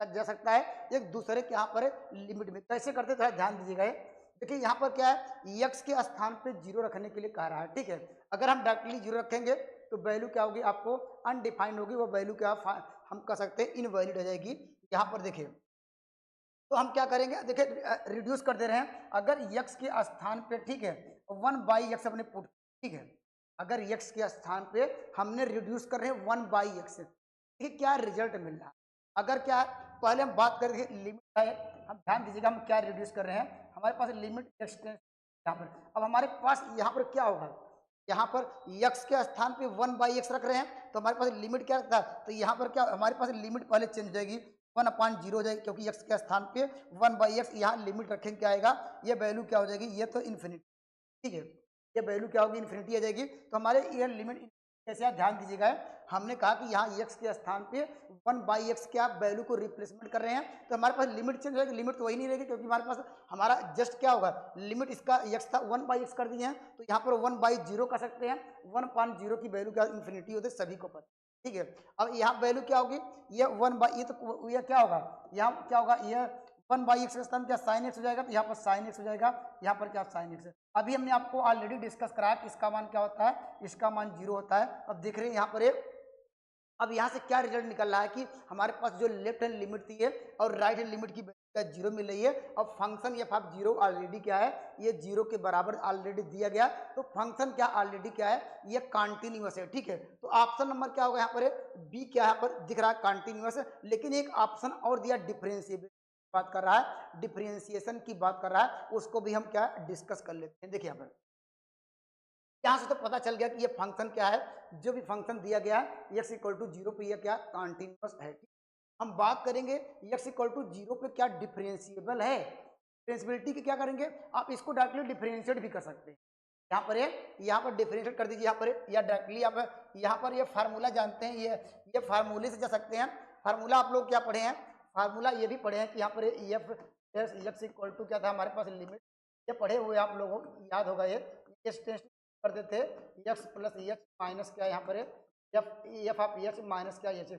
जा सकता है एक दूसरे के यहाँ पर लिमिट में। कैसे करते थोड़ा ध्यान दीजिएगा। देखिए यहाँ पर क्या है, यक्स के स्थान पे 0 रखने के लिए कह रहा है, ठीक है। अगर हम डायरेक्टली 0 रखेंगे तो वैल्यू क्या होगी, आपको अनडिफाइंड होगी, वो वैल्यू क्या हम कह सकते हैं इनवैलिड हो जाएगी। यहाँ पर देखिए तो हम क्या करेंगे, देखिए रिड्यूस कर दे रहे हैं, अगर यक्स के स्थान पे, ठीक है, 1/x अपने पुट, ठीक है। अगर यक्स के स्थान पे हमने रिड्यूस कर रहे हैं 1/x, देखिए क्या रिजल्ट मिल रहा है। अगर क्या पहले हम बात करेंगे लिमिट है, हम ध्यान दीजिएगा हम क्या रिड्यूस कर रहे हैं, हमारे पास लिमिट एक्सटेंस यहाँ पर। अब हमारे पास यहाँ पर क्या होगा, यहाँ पर x के स्थान पे 1/x रख रहे हैं, तो हमारे पास लिमिट क्या रखता है, तो यहाँ पर क्या हमारे पास लिमिट पहले चेंज हो जाएगी, 1/0 हो जाएगी, क्योंकि x के स्थान पे 1/x यहाँ लिमिट रखेंगे, क्या आएगा, ये वैल्यू क्या हो जाएगी, ये तो इन्फिनिटी, ठीक है। ये वैल्यू क्या होगी, इन्फिनिटी आ जाएगी। तो हमारे ये लिमिट कैसे, आप ध्यान दीजिएगा, हमने कहा कि यहाँ x के स्थान पे 1/x के आप वैल्यू को रिप्लेसमेंट कर रहे हैं, तो हमारे पास लिमिट चेंज हो जाएगी, लिमिट तो वही नहीं रहेगी, क्योंकि हमारे पास हमारा जस्ट क्या होगा, लिमिट इसका x था 1/x कर दिए हैं, तो यहाँ पर 1/0 कर सकते हैं, 1/0 की वैल्यू क्या इन्फिनिटी होती है, सभी को पता। ठीक है। अब यहाँ वैल्यू क्या होगी, ये 1 बाई, ये तो ये क्या होगा, यहाँ क्या होगा, ये 1/x का स्थान क्या साइन एक्स हो जाएगा, तो यहाँ पर साइन एक्स हो जाएगा, यहाँ पर क्या साइन एक्स है। अभी हमने आपको ऑलरेडी डिस्कस कराया कि इसका मान क्या होता है, इसका मान 0 होता है। अब देख रहे हैं यहाँ पर अब यहाँ से क्या रिजल्ट निकल रहा है कि हमारे पास जो लेफ्ट हैंड लिमिट थी है और राइट हैंड लिमिट की वैल्यू 0 मिल रही है। और फंक्शन एफ ऑफ 0 ऑलरेडी क्या है, ये 0 के बराबर ऑलरेडी दिया गया। तो फंक्शन क्या ऑलरेडी क्या है, ये कॉन्टिन्यूअस है, ठीक है। तो ऑप्शन नंबर क्या होगा यहाँ पर, बी क्या यहाँ पर दिख रहा है, कॉन्टिन्यूअस। लेकिन एक ऑप्शन और दिया, डिफरेंशिएबल बात कर रहा है, डिफरेंशिएशन की बात कर रहा है, उसको भी हम क्या डिस्कस कर लेते हैं। देखिए यहाँ पर यहाँ से तो पता चल गया कि ये फंक्शन क्या है, जो भी फंक्शन दिया गया है x इक्वल टू 0 पे ये क्या कॉन्टिन्यूअस है। हम बात करेंगे x इक्वल टू 0 पे क्या डिफरेंशिएबल है, डिफरेंशिएबिलिटी की क्या करेंगे, आप इसको डायरेक्टली डिफरेंशिएट भी कर सकते हैं। यहाँ पर यहाँ पर डिफरेंशिएट कर दीजिए, यहाँ पर या डायरेक्टली यहाँ पर ये फार्मूला जानते हैं, ये फार्मूले से जा सकते हैं। फार्मूला आप लोग क्या पढ़े हैं, फार्मूला ये भी पढ़े हैं कि यहाँ पर एफ एक्स इक्वल टू क्या था हमारे पास लिमिट, ये पढ़े हुए आप लोगों को याद होगा। ये टेस्ट करते थे x प्लस एच माइनस क्या यहाँ पर एफ ऑफ एक्स माइनस क्या एच।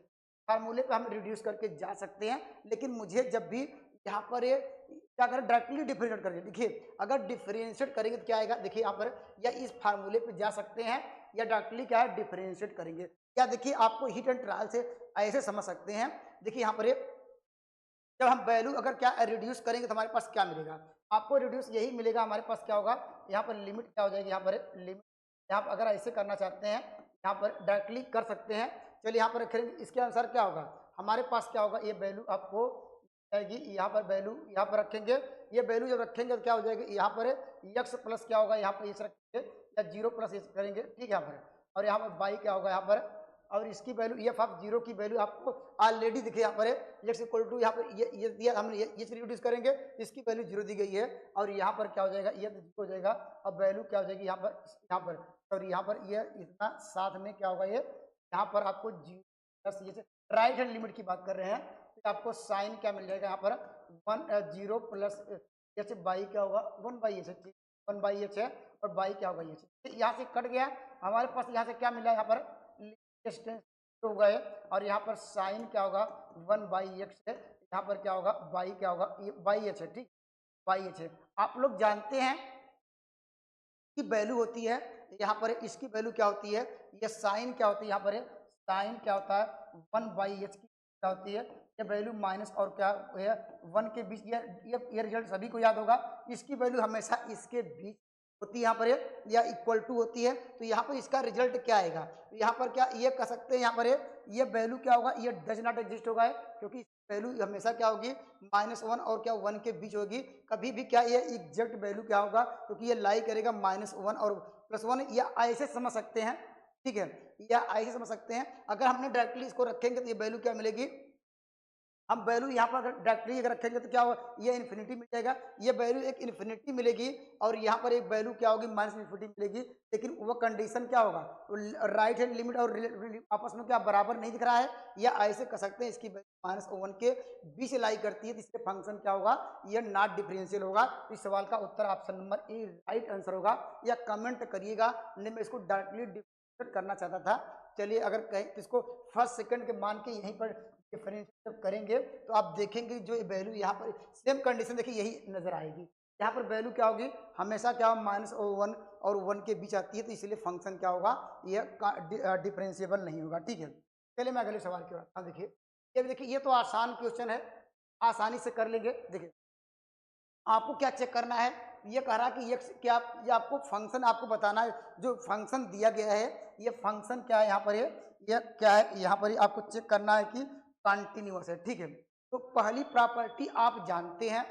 फार्मूले पे हम रिड्यूस करके जा सकते हैं, लेकिन मुझे जब भी यहाँ पर क्या करें, डायरेक्टली डिफरेंशिएट करेंगे। देखिए अगर डिफरेंशिएट करेंगे तो क्या आएगा, देखिए यहाँ पर या इस फार्मूले पे जा सकते हैं या डायरेक्टली क्या है डिफरेंशिएट करेंगे। क्या देखिए आपको हिट एंड ट्रायल से ऐसे समझ सकते हैं। देखिए यहाँ पर जब हम वैल्यू अगर क्या रिड्यूस करेंगे तो हमारे पास क्या मिलेगा, आपको रिड्यूस यही मिलेगा। हमारे पास क्या होगा, यहाँ पर लिमिट क्या हो जाएगी, यहाँ पर लिमिट, यहाँ पर अगर ऐसे करना चाहते हैं यहाँ पर डायरेक्टली कर सकते हैं। चलिए यहाँ पर रखेंगे, इसके अनुसार क्या होगा, हमारे पास क्या होगा, ये वैल्यू आपको जाएगी, यहाँ पर वैल्यू यहाँ पर रखेंगे। ये वैल्यू जब रखेंगे तो क्या हो जाएगी, यहाँ पर x प्लस क्या होगा, यहाँ पर इस रखेंगे या 0 प्लस इस करेंगे, ठीक है यहाँ पर। और यहाँ पर बाई क्या होगा यहाँ पर, और इसकी वैल्यू एफ ऑफ 0 की वैल्यू आपको ऑलरेडी दिखे यहाँ पर x इक्वल टू यहाँ पर ये दिया हमने, ये रिड्यूस करेंगे, इसकी वैल्यू 0 दी गई है। और यहाँ पर क्या हो जाएगा, ये 0 हो जाएगा। अब वैल्यू क्या हो जाएगी यहाँ पर और यहाँ पर ये इतना साथ में क्या होगा, ये यहाँ पर आपको 0 प्लस ये राइट हैंड लिमिट की बात कर रहे हैं, तो आपको साइन क्या मिल जाएगा यहाँ पर 0 प्लस एच बाई क्या होगा 1/h, 1/h है, और बाई क्या होगा ये यहाँ से कट गया हमारे पास, यहाँ से क्या मिला यहाँ पर डिस्टेंस हो गए, और यहाँ पर साइन क्या होगा 1/x है, यहाँ पर क्या होगा बाई क्या होगा बाई एच है, ठीक बाई एच है। आप लोग जानते हैं की वैल्यू होती है यहाँ पर, इसकी वैल्यू क्या होती है, ये साइन क्या होती है, यहाँ पर साइन क्या होता है 1/h की क्या होती है, ये वैल्यू माइनस और क्या है 1 के बीच, ये रिजल्ट सभी को याद होगा। इसकी वैल्यू हमेशा इसके बीच होती है यहाँ पर या इक्वल टू होती है। तो यहाँ पर इसका रिजल्ट क्या आएगा, यहाँ पर क्या ये कह सकते हैं, यहाँ पर ये वैल्यू क्या होगा, ये डज नॉट एग्जिस्ट होगा, क्योंकि वैल्यू हमेशा क्या होगी -1 और क्या 1 के बीच होगी। कभी भी क्या ये एग्जैक्ट वैल्यू क्या होगा, क्योंकि ये लाई करेगा -1 और +1, या ऐसे समझ सकते हैं, ठीक है, या ऐसे समझ सकते हैं। अगर हमने डायरेक्टली इसको रखेंगे तो ये वैल्यू क्या मिलेगी, हम वैल्यू यहाँ पर अगर डायरेक्टली अगर रखेंगे तो क्या होगा, ये इन्फिनिटी मिल जाएगा, ये वैल्यू एक इन्फिनिटी मिलेगी, और यहाँ पर एक वैल्यू क्या होगी -इन्फिनिटी मिलेगी। लेकिन वो कंडीशन क्या होगा, राइट हैंड लिमिट और आपस में क्या बराबर नहीं दिख रहा है, या ऐसे कर सकते हैं इसकी वैल्यू -1 के बीच लाई करती है, तो इससे फंक्शन क्या होगा, ये नॉट डिफरेंशियल होगा। इस सवाल का उत्तर option number A right answer होगा, या कमेंट करिएगा, नहीं मैं इसको डायरेक्टली डिफरेंशिएट करना चाहता था। चलिए अगर कहें इसको फर्स्ट सेकंड के मान के यहीं पर डिफरेंशिएट करेंगे तो आप देखेंगे जो वैल्यू यहाँ पर सेम कंडीशन देखिए यही नजर आएगी। यहाँ पर वैल्यू क्या होगी, हमेशा क्या -1 और 1 के बीच आती है, तो इसलिए फंक्शन क्या होगा, ये डिफरेंशिएबल नहीं होगा, ठीक है। चलिए मैं अगले सवाल की ओर आता हूँ। देखिए ये देखिए, ये तो आसान क्वेश्चन है, आसानी से कर लेंगे। देखिए आपको क्या चेक करना है, ये कह रहा कि ये क्या, ये आपको फंक्शन आपको बताना है, जो फंक्शन दिया गया है ये फंक्शन क्या है, यहाँ पर ये क्या है, यहाँ पर आपको चेक करना है कि कंटिन्यूअस है, ठीक है। तो पहली प्रॉपर्टी आप जानते हैं,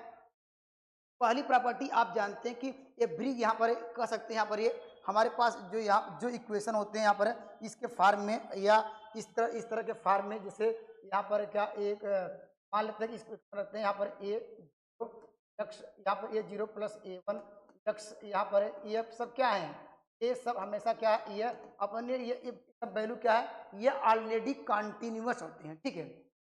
पहली प्रॉपर्टी आप जानते हैं कि एवरी यहाँ पर कह सकते हैं, यहाँ पर ये हमारे पास जो यहाँ जो इक्वेशन होते हैं यहाँ पर इसके फॉर्म में, या इस तरह के फॉर्म में, जैसे यहाँ पर क्या एक मान लेते हैं कि इसको रखते हैं यहाँ पर x, यहाँ पर a0 + a1 x, यहाँ पर ये सब क्या है, ये सब हमेशा क्या है, ये अपने ये सब वैल्यू क्या है, ये ऑलरेडी कंटिन्यूअस होते हैं, ठीक है।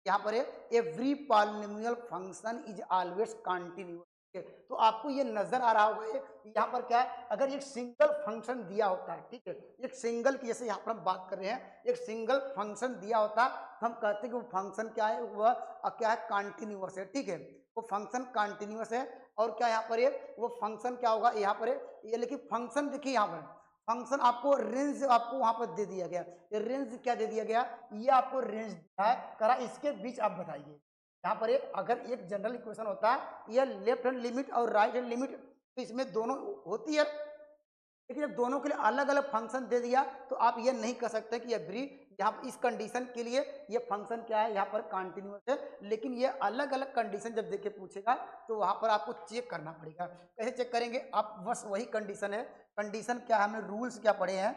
यहाँ पर every polynomial function is always continuous, है। तो आपको ये नजर आ रहा होगा, ये यहाँ पर क्या है, अगर एक सिंगल फंक्शन दिया होता है, ठीक है, एक सिंगल की जैसे यहाँ पर हम बात कर रहे हैं, एक सिंगल फंक्शन दिया होता तो हम कहते हैं कि वो फंक्शन क्या है, वह क्या है, कंटिन्यूअस है, ठीक है, वो फंक्शन कंटिन्यूअस है। और क्या यहाँ पर ये वो फंक्शन क्या होगा यहाँ पर ये, लेकिन फंक्शन देखिए यहाँ पर फंक्शन आपको रेंज आपको वहां पर दे दिया गया, ये रेंज क्या दे दिया गया, ये आपको रेंज दिया है, करा इसके बीच आप बताइए। यहाँ पर एक अगर एक जनरल इक्वेशन होता है, ये लेफ्ट हैंड लिमिट और राइट हैंड लिमिट, तो इसमें दोनों होती है, लेकिन जब दोनों के लिए अलग अलग फंक्शन दे दिया तो आप ये नहीं कह सकते कि एवरी यहाँ इस कंडीशन के लिए ये फंक्शन क्या है, यहाँ पर कंटिन्यूअस है। लेकिन ये अलग अलग कंडीशन जब देके पूछेगा तो वहां पर आपको चेक करना पड़ेगा। कैसे चेक करेंगे आप, बस वही कंडीशन है, कंडीशन क्या है, हमने रूल्स क्या पढ़े हैं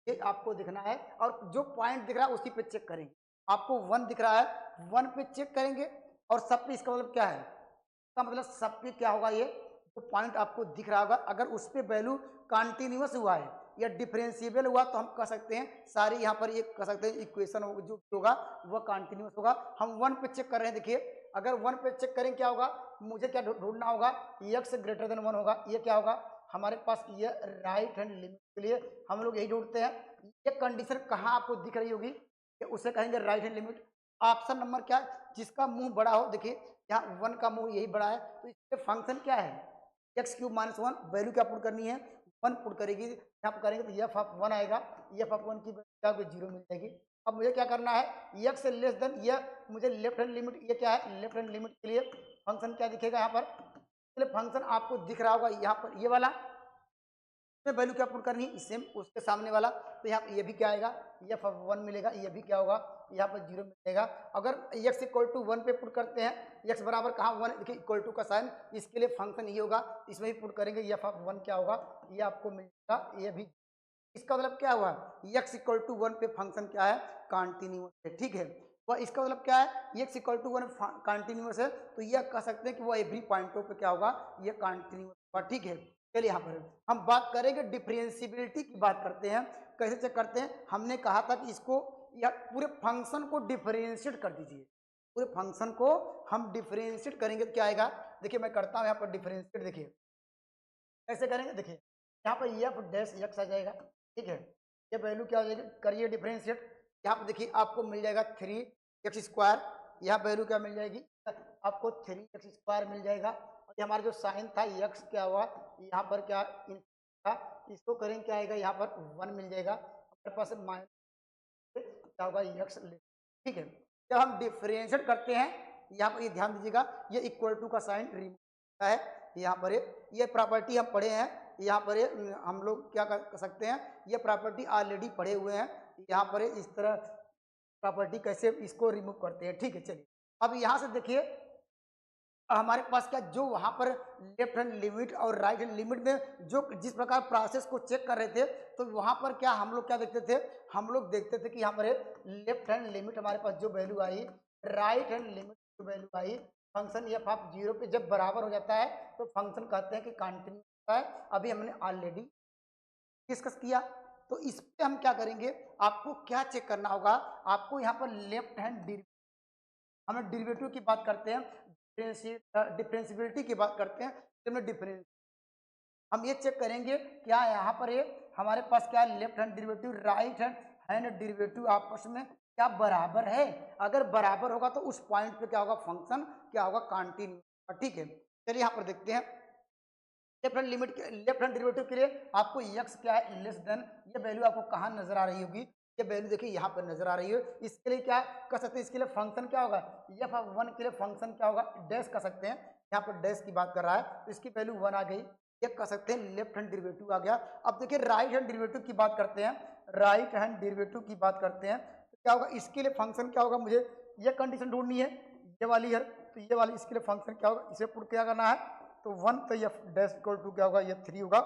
ये आपको दिखना है, और जो पॉइंट दिख रहा है उसी पे चेक करेंगे। आपको 1 दिख रहा है, 1 पे चेक करेंगे, और सब पे इसका मतलब क्या है, इसका मतलब सब पे क्या होगा, ये जो पॉइंट आपको दिख रहा होगा अगर उस पे वैल्यू कंटिन्यूअस हुआ है या डिफरेंशिएबल हुआ तो हम कह सकते हैं सारे यहाँ पर ये कह सकते हैं इक्वेशन जो होगा वह कंटिन्यूअस होगा। हम 1 पे चेक कर रहे हैं, देखिए अगर 1 पे चेक करें क्या होगा, मुझे क्या ढूंढना होगा, x ग्रेटर देन 1 होगा, ये क्या होगा हमारे पास, ये राइट हैंड लिमिट के लिए हम लोग यही ढूंढते हैं। ये कंडीशन कहाँ आपको दिख रही होगी, उसे कहेंगे right hand limit. Option number क्या है, जिसका मुंह बड़ा हो, देखिए यहाँ 1 का मुंह यही बड़ा है, तो इसके फंक्शन क्या है, एक्स क्यूब माइनस 1, वैल्यू क्या पुट करनी है, 1 पुट करेगी, यहाँ पर करेंगे तो एफ ऑफ 1 आएगा, एफ ऑफ 1 की क्या कोई 0 मिल जाएगी। अब मुझे क्या करना है, एक्स से लेस देन ये मुझे लेफ्ट हैंड लिमिट, ये क्या है लेफ्ट हैंड लिमिट के लिए फंक्शन क्या दिखेगा यहाँ पर, फंक्शन आपको दिख रहा होगा यहाँ पर ये वाला, वैल्यू क्या पुट करनी है सेम उसके सामने वाला, तो यहाँ ये भी क्या आएगा, एफ ऑफ 1 मिलेगा, ये भी क्या होगा यहाँ पर 0 मिलेगा। अगर x इक्वल टू 1 पे पुट करते हैं, x बराबर कहाँ 1, देखिए इक्वल टू का साइन, इसके लिए फंक्शन ये होगा, इसमें भी पुट करेंगे एफ ऑफ 1 क्या होगा, ये आपको मिलेगा, ये भी। इसका मतलब क्या हुआ, x इक्वल टू 1 पे फंक्शन क्या है, कंटिन्यूअस है, ठीक है। वह इसका मतलब क्या है, x इक्वल टू 1 कंटिन्यूअस है, तो यह कह सकते हैं कि वो एवरी पॉइंटों पे क्या होगा, ये कंटिन्यूअस होगा, ठीक है। चलिए यहाँ पर हम बात करेंगे डिफरेंशिएबिलिटी की, बात करते हैं कैसे चेक करते हैं। हमने कहा था कि इसको या पूरे फंक्शन को डिफरेंशिएट कर दीजिए, पूरे फंक्शन को हम डिफरेंशिएट करेंगे तो क्या आएगा, देखिए मैं करता हूँ यहाँ पर डिफरेंशिएट, देखिए कैसे करेंगे, देखिए यहाँ पर एफ डैश एक्स आ जाएगा, ठीक है, ये वैल्यू क्या हो जाएगी, करिए डिफरेंशिएट, यहाँ पर देखिए आपको मिल जाएगा 3x², यहाँ वैल्यू क्या मिल जाएगी आपको 3x² मिल जाएगा, और ये हमारा जो साइन था x क्या हुआ यहाँ पर क्या था, इसको करेंगे क्या आएगा यहाँ पर 1 मिल जाएगा, हमारे पास माइनस क्या होगा x, ठीक है। जब हम डिफरेंशिएट करते हैं यहाँ पर ये ध्यान दीजिएगा, ये इक्वल टू का साइन रिमूव है, यहाँ पर ये प्रॉपर्टी हम पढ़े हैं, यहाँ पर हम लोग क्या कर सकते हैं, ये प्रॉपर्टी ऑलरेडी पढ़े हुए हैं, यहाँ पर इस तरह प्रॉपर्टी कैसे इसको रिमूव करते हैं, ठीक है। चलिए अब यहाँ से देखिए हमारे पास क्या, जो वहाँ पर लेफ्ट हैंड लिमिट और राइट हैंड लिमिट में जो जिस प्रकार प्रोसेस को चेक कर रहे थे, तो वहाँ पर क्या हम लोग क्या देखते थे, हम लोग देखते थे कि यहाँ पर लेफ्ट हैंड लिमिट हमारे पास जो वैल्यू आई, राइट हैंड लिमिट जो value I, function F of 0 पे जब बराबर हो जाता है तो फंक्शन कहते हैं कि कंटिन्यू होता है। अभी हमने ऑलरेडी डिस्कस किया, तो इस पे हम क्या करेंगे, आपको क्या चेक करना होगा, आपको यहाँ पर लेफ्ट हैंड, हम डेरिवेटिव की बात करते हैं, डिफरेंशिएबिलिटी की बात करते हैं, तो हमने डिफरेंस हम ये चेक करेंगे क्या यहाँ पर ये हमारे पास क्या left hand derivative right hand derivative आपस में क्या बराबर है, अगर बराबर होगा तो उस पॉइंट पे क्या होगा, फंक्शन क्या होगा, कंटिन्यू, ठीक है। चलिए यहाँ पर देखते हैं left hand limit left hand derivative के लिए आपको x क्या है लेस देन, ये वैल्यू आपको कहाँ नजर आ रही होगी, ये वैल्यू देखिए यहाँ पर नजर आ रही है, इसके लिए क्या कर सकते हैं, इसके लिए फंक्शन क्या होगा, एफ ऑफ 1 के लिए फंक्शन क्या होगा, डैश कर सकते हैं, यहाँ पर डैश की बात कर रहा है तो इसकी वैल्यू 1 आ गई, ये कह सकते हैं लेफ्ट हैंड डेरिवेटिव आ गया। अब देखिए राइट हैंड डेरिवेटिव की बात करते हैं, राइट हैंड डेरिवेटिव की बात करते हैं तो क्या होगा, इसके लिए फंक्शन क्या होगा, मुझे ये कंडीशन ढूंढनी है, ये वाली है, तो ये वाली इसके लिए फंक्शन क्या होगा, इसे पुट क्या करना है, तो 1, तो ये डैश इक्वल टू क्या होगा, ये 3 होगा।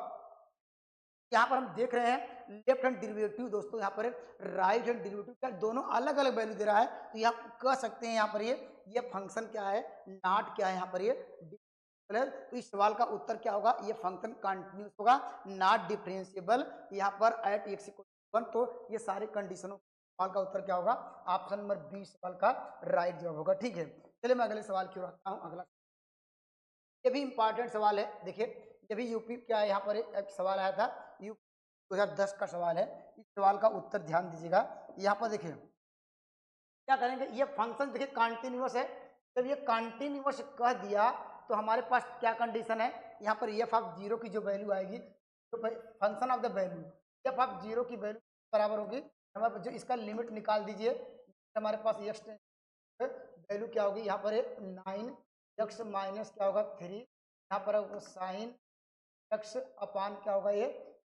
यहाँ पर हम देख रहे हैं लेफ्ट हैंड डेरिवेटिव दोस्तों, यहाँ पर राइट हैंड डेरिवेटिव क्या दोनों अलग अलग वैल्यू दे रहा है, तो यहाँ कह सकते हैं यहाँ पर ये फंक्शन क्या है, नॉट क्या है यहाँ पर ये, तो इस सवाल का उत्तर क्या होगा, ये फंक्शन कंटिन्यूस होगा, नॉट डिफरेंशिएबल यहाँ पर एट x इक्वल 1, तो ये सारे कंडीशनों सवाल का उत्तर क्या होगा, ऑप्शन नंबर बी सवाल का राइट जवाब होगा, ठीक है। चलिए मैं अगले सवाल की ओर आता हूँ, अगला ये भी इंपॉर्टेंट सवाल है। देखिए ये भी यूपी क्या है, यहाँ पर एक सवाल आया था, यूपी 2010 का सवाल है। इस सवाल का उत्तर ध्यान दीजिएगा। यहाँ पर देखिए क्या करेंगे, ये फंक्शन देखिए कंटिन्यूअस है। जब ये कंटिन्यूअस कह दिया तो हमारे पास क्या कंडीशन है, यहाँ पर एफ ऑफ जीरो की जो वैल्यू आएगी, तो function of the value F of zero की वैल्यू बराबर होगी, हमारे जो इसका लिमिट निकाल दीजिए, हमारे पास एक्स वैल्यू क्या होगी, यहाँ पर 9 एक्स माइनस क्या होगा 3, यहाँ पर साइन एक्स अपान क्या होगा ये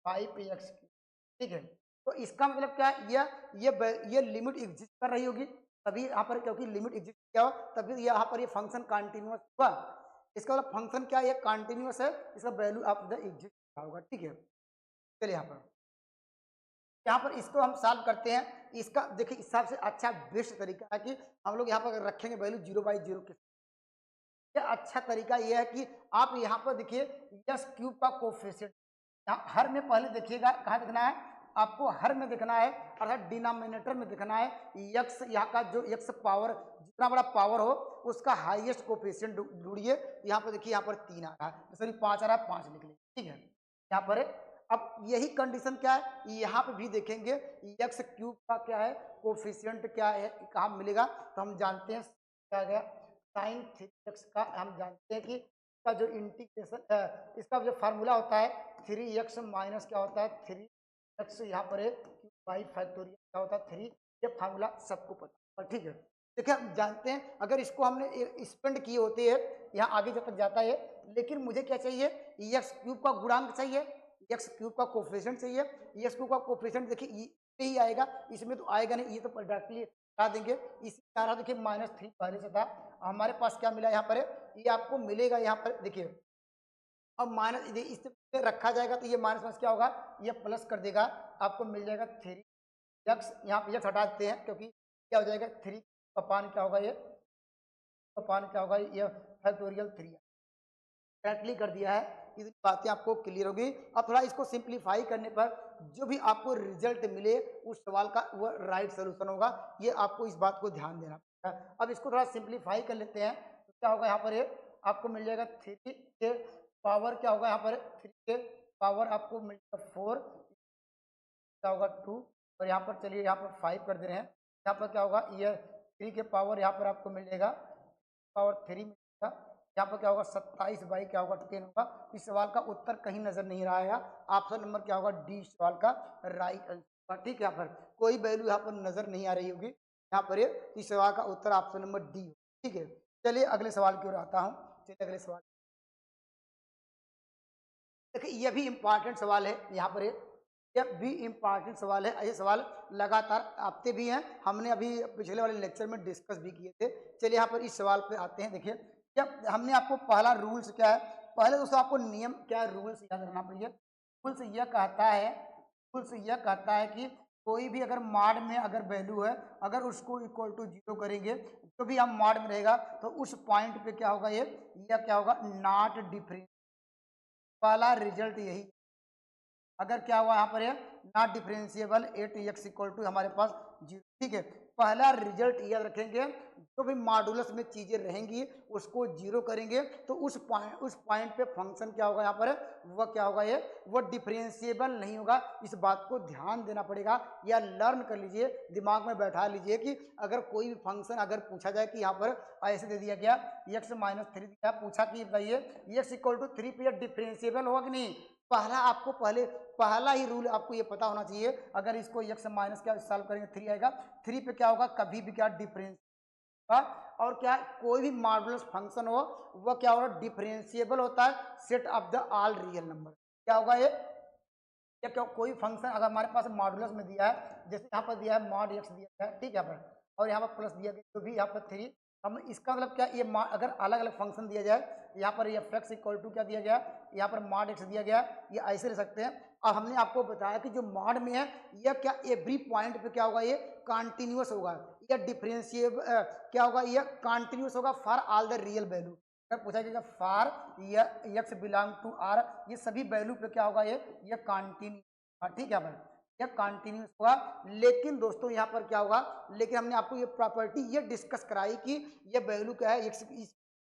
5 एक्स, ठीक है। तो इसका मतलब क्या है, ये लिमिट एग्जिस्ट कर रही होगी तभी यहाँ पर, क्योंकि लिमिट एग्जिस्ट किया हो तभी यहाँ पर ये फंक्शन कंटिन्यूअस हुआ। इसका मतलब फंक्शन क्या है, ये कंटिन्यूअस है, इसका वैल्यू ऑफ द एग्जिस्ट होगा, ठीक है। चलिए यहाँ पर इसको हम सॉल्व करते हैं। इसका देखिए इस हिसाब से अच्छा बेस्ट तरीका है कि हम लोग यहाँ पर रखेंगे वैल्यू 0/0 के। ये अच्छा तरीका ये है कि आप यहाँ पर देखिए यस क्यूब का कोफिशिएंट यहाँ हर में पहले देखिएगा, कहाँ देखना है आपको, हर में देखना है, अर्थात डिनोमिनेटर में देखना है यक्स, यहाँ का जो यक्स पावर जितना बड़ा पावर हो उसका हाईएस्ट कोफिशिएंट ढूंढिए। यहाँ पर देखिए यहाँ पर 3 आ रहा है, सॉरी 5 आ रहा है, 5 लिख लीजिए, ठीक है। यहाँ पर अब यही कंडीशन क्या है, यहाँ पे भी देखेंगे यक्स क्यूब का क्या है कोफिशिएंट क्या है, कहाँ मिलेगा, तो हम जानते हैं क्या गया साइन 3x का, हम जानते हैं कि इसका जो इंटीग्रेशन इसका जो फार्मूला होता है 3x माइनस क्या होता है 3x, यहाँ पर बाई फैक्टोरियल क्या होता है 3, ये फार्मूला सबको पता है, ठीक है। देखिए हम जानते हैं अगर इसको हमने स्पेंड किए होते हैं यहाँ आगे जब तक जाता है, लेकिन मुझे क्या चाहिए एक्स क्यूब का गुणांक चाहिए, एक्स क्यूब का कोफिशिएंट चाहिए। एक्स क्यूब का कोफिशिएंट देखिए ये ही आएगा, इसमें तो आएगा नहीं, ये तो डायरेक्टली हटा देंगे। इसी कारण देखिए -3 पहले से था, हमारे पास क्या मिला यहाँ पर ये आपको मिलेगा, यहाँ पर देखिए अब माइनस इससे रखा जाएगा तो ये माइनस क्या होगा, ये प्लस कर देगा, आपको मिल जाएगा 3x, यहाँ पे एक्स हटा देते हैं क्योंकि क्या हो जाएगा 3 अपान क्या होगा, ये अपान क्या होगा, ये फैक्टोरियल 3 डायरेक्टली कर दिया है। इतनी बातें आपको क्लियर होगी। अब थोड़ा इसको सिंप्लीफाई करने पर जो भी आपको रिजल्ट मिले उस सवाल का वो राइट सोल्यूशन होगा, ये आपको इस बात को ध्यान देना पड़ेगा। अब इसको थोड़ा सिंप्लीफाई कर लेते हैं तो क्या होगा, यहाँ पर ये आपको मिल जाएगा 3 के पावर क्या होगा, यहाँ पर 3 के पावर आपको मिल जाएगा 4, क्या होगा 2, और यहाँ पर चलिए यहाँ पर 5 कर दे रहे हैं, यहाँ पर क्या होगा ये 3 के पावर यहाँ पर आपको मिल जाएगा पावर 3 मिलेगा, यहाँ पर क्या होगा 27 बाई क्या होगा 10 होगा। इस सवाल का उत्तर कहीं नजर नहीं रहा है, ऑप्शन नंबर क्या होगा डी सवाल का राइट आंसर, ठीक है। यहाँ पर कोई वैल्यू यहाँ पर नजर नहीं आ रही होगी, यहाँ पर इस सवाल का उत्तर ऑप्शन नंबर डी, ठीक है। चलिए अगले सवाल की ओर आता हूँ। चलिए अगले सवाल, देखिए ये भी इंपॉर्टेंट सवाल है, यहाँ पर ये भी इंपॉर्टेंट सवाल है। ये सवाल लगातार आते भी हैं, हमने अभी पिछले वाले लेक्चर में डिस्कस भी किए थे। चलिए यहाँ पर इस सवाल पे आते हैं। देखिए जब हमने आपको पहला रूल्स क्या है, पहले दोस्तों आपको नियम क्या है, रूल्स याद रखना पड़ेगा। रूल्स यह कहता है कि कोई भी अगर मॉड में अगर वैल्यू है, अगर उसको इक्वल टू 0 करेंगे, जो भी हम मॉड में रहेगा तो उस पॉइंट पे क्या होगा, ये क्या होगा नॉट डिफरेंस, पहला रिजल्ट यही। अगर क्या हुआ यहाँ पर है not differentiable 8x equal to हमारे पास 0, ठीक है। पहला रिजल्ट याद रखेंगे, जो भी मॉडुलस में चीजें रहेंगी उसको 0 करेंगे तो उस पॉइंट पे फंक्शन क्या होगा, यहाँ पर वह क्या होगा, ये वो डिफरेंशिएबल नहीं होगा। इस बात को ध्यान देना पड़ेगा या लर्न कर लीजिए, दिमाग में बैठा लीजिए कि अगर कोई भी फंक्शन अगर पूछा जाए कि यहाँ पर ऐसे दे दिया गया x-3 दिया, पूछा कि बताइए x इक्वल टू 3 पे डिफरेंशिएबल होगा कि नहीं, पहला ही रूल आपको ये पता होना चाहिए। अगर इसको x माइनस क्या सॉल्व करेंगे 3 आएगा, 3 पे क्या होगा कभी भी क्या डिफरेंस होगा, और क्या कोई भी मॉडुलस फंक्शन हो वह क्या होगा डिफरेंशिएबल होता है set of the all real number. क्या होगा ये क्या कोई फंक्शन अगर हमारे पास मॉडुलस में दिया है, जैसे यहाँ पर दिया है मॉड x दिया गया है, ठीक है, यहाँ पर और यहाँ पर प्लस दिया गया, तो भी यहाँ पर 3, हम इसका मतलब क्या ये अगर अलग अलग फंक्शन दिया जाए, यहाँ पर ये x इक्वल टू क्या दिया गया, यहाँ पर मॉड x दिया गया, ये ऐसे ले सकते हैं। और हमने आपको बताया कि जो मॉड में है यह क्या एवरी पॉइंट पे क्या होगा, ये कंटिन्यूअस होगा, या डिफरेंशिएबल क्या होगा, यह कंटिन्यूअस होगा for all the real value. अगर पूछा जाएगा for x belong to r, ये सभी वैल्यू पे क्या होगा, ये कंटिन्यू, ठीक है भाई, यह कंटिन्यूस होगा। लेकिन दोस्तों यहाँ पर क्या होगा, लेकिन हमने आपको ये प्रॉपर्टी ये डिस्कस कराई कि ये वैल्यू क्या है, x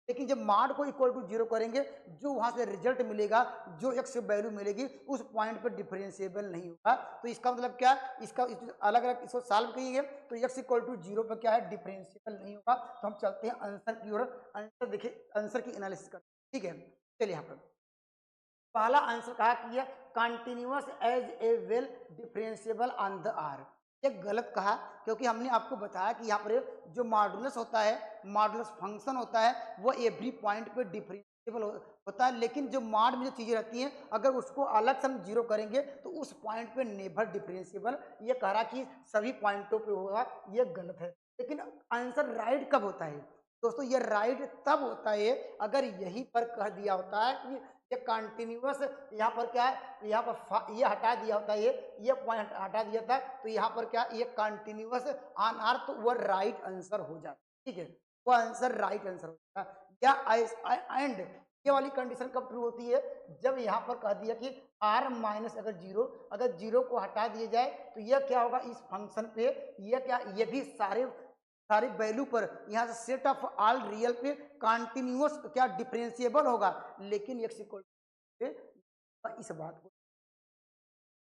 लेकिन जब माड को इक्वल टू 0 करेंगे, जो वहाँ से रिजल्ट मिलेगा, जो एक्स वैल्यू मिलेगी, उस पॉइंट पे डिफरेंशिएबल नहीं होगा। तो इसका मतलब क्या, इसका अलग अलग इसको सॉल्व करेंगे तो एक्स इक्वल टू 0 पर क्या है, डिफरेंशिएबल नहीं होगा। तो हम चलते हैं आंसर की ओर। आंसर देखिए, आंसर की एनालिसिस करते हैं, ठीक है। चलिए यहाँ पर पहला आंसर कहा कि यह continuous as a well differentiable on the R. ये गलत कहा, क्योंकि हमने आपको बताया कि यहाँ पर जो मॉडुलस होता है, मॉडुलस फंक्शन होता है, वो एवरी पॉइंट पे डिफरेंशिएबल होता है। लेकिन जो मॉड में जो चीज़ें रहती हैं, अगर उसको अलग से हम जीरो करेंगे तो उस पॉइंट पे नेवर डिफरेंशिएबल, ये कह रहा कि सभी पॉइंटों पे होगा, ये गलत है। लेकिन आंसर राइट कब होता है दोस्तों, ये राइट तब होता है अगर यहीं पर कह दिया होता है कि ये कंटिन्यूअस, यहाँ पर क्या है, यहाँ पर ये हटा दिया होता है, ये पॉइंट हटा दिया था, तो यहाँ पर क्या, ये कंटिन्यूअस ऑन आर, तो वो राइट आंसर हो जाता है, ठीक है, वो आंसर राइट आंसर हो जाता है। या एंड ये वाली कंडीशन कब ट्रू होती है, जब यहाँ पर कह दिया कि आर माइनस अगर जीरो को हटा दिया जाए तो यह क्या होगा, इस फंक्शन पे ये क्या, ये भी सारे सारी वैल्यू पर यहाँ से सेट ऑफ ऑल रियल पे कंटिन्यूअस क्या डिफरेंशिएबल होगा। लेकिन एक्स इक्वल इस बात को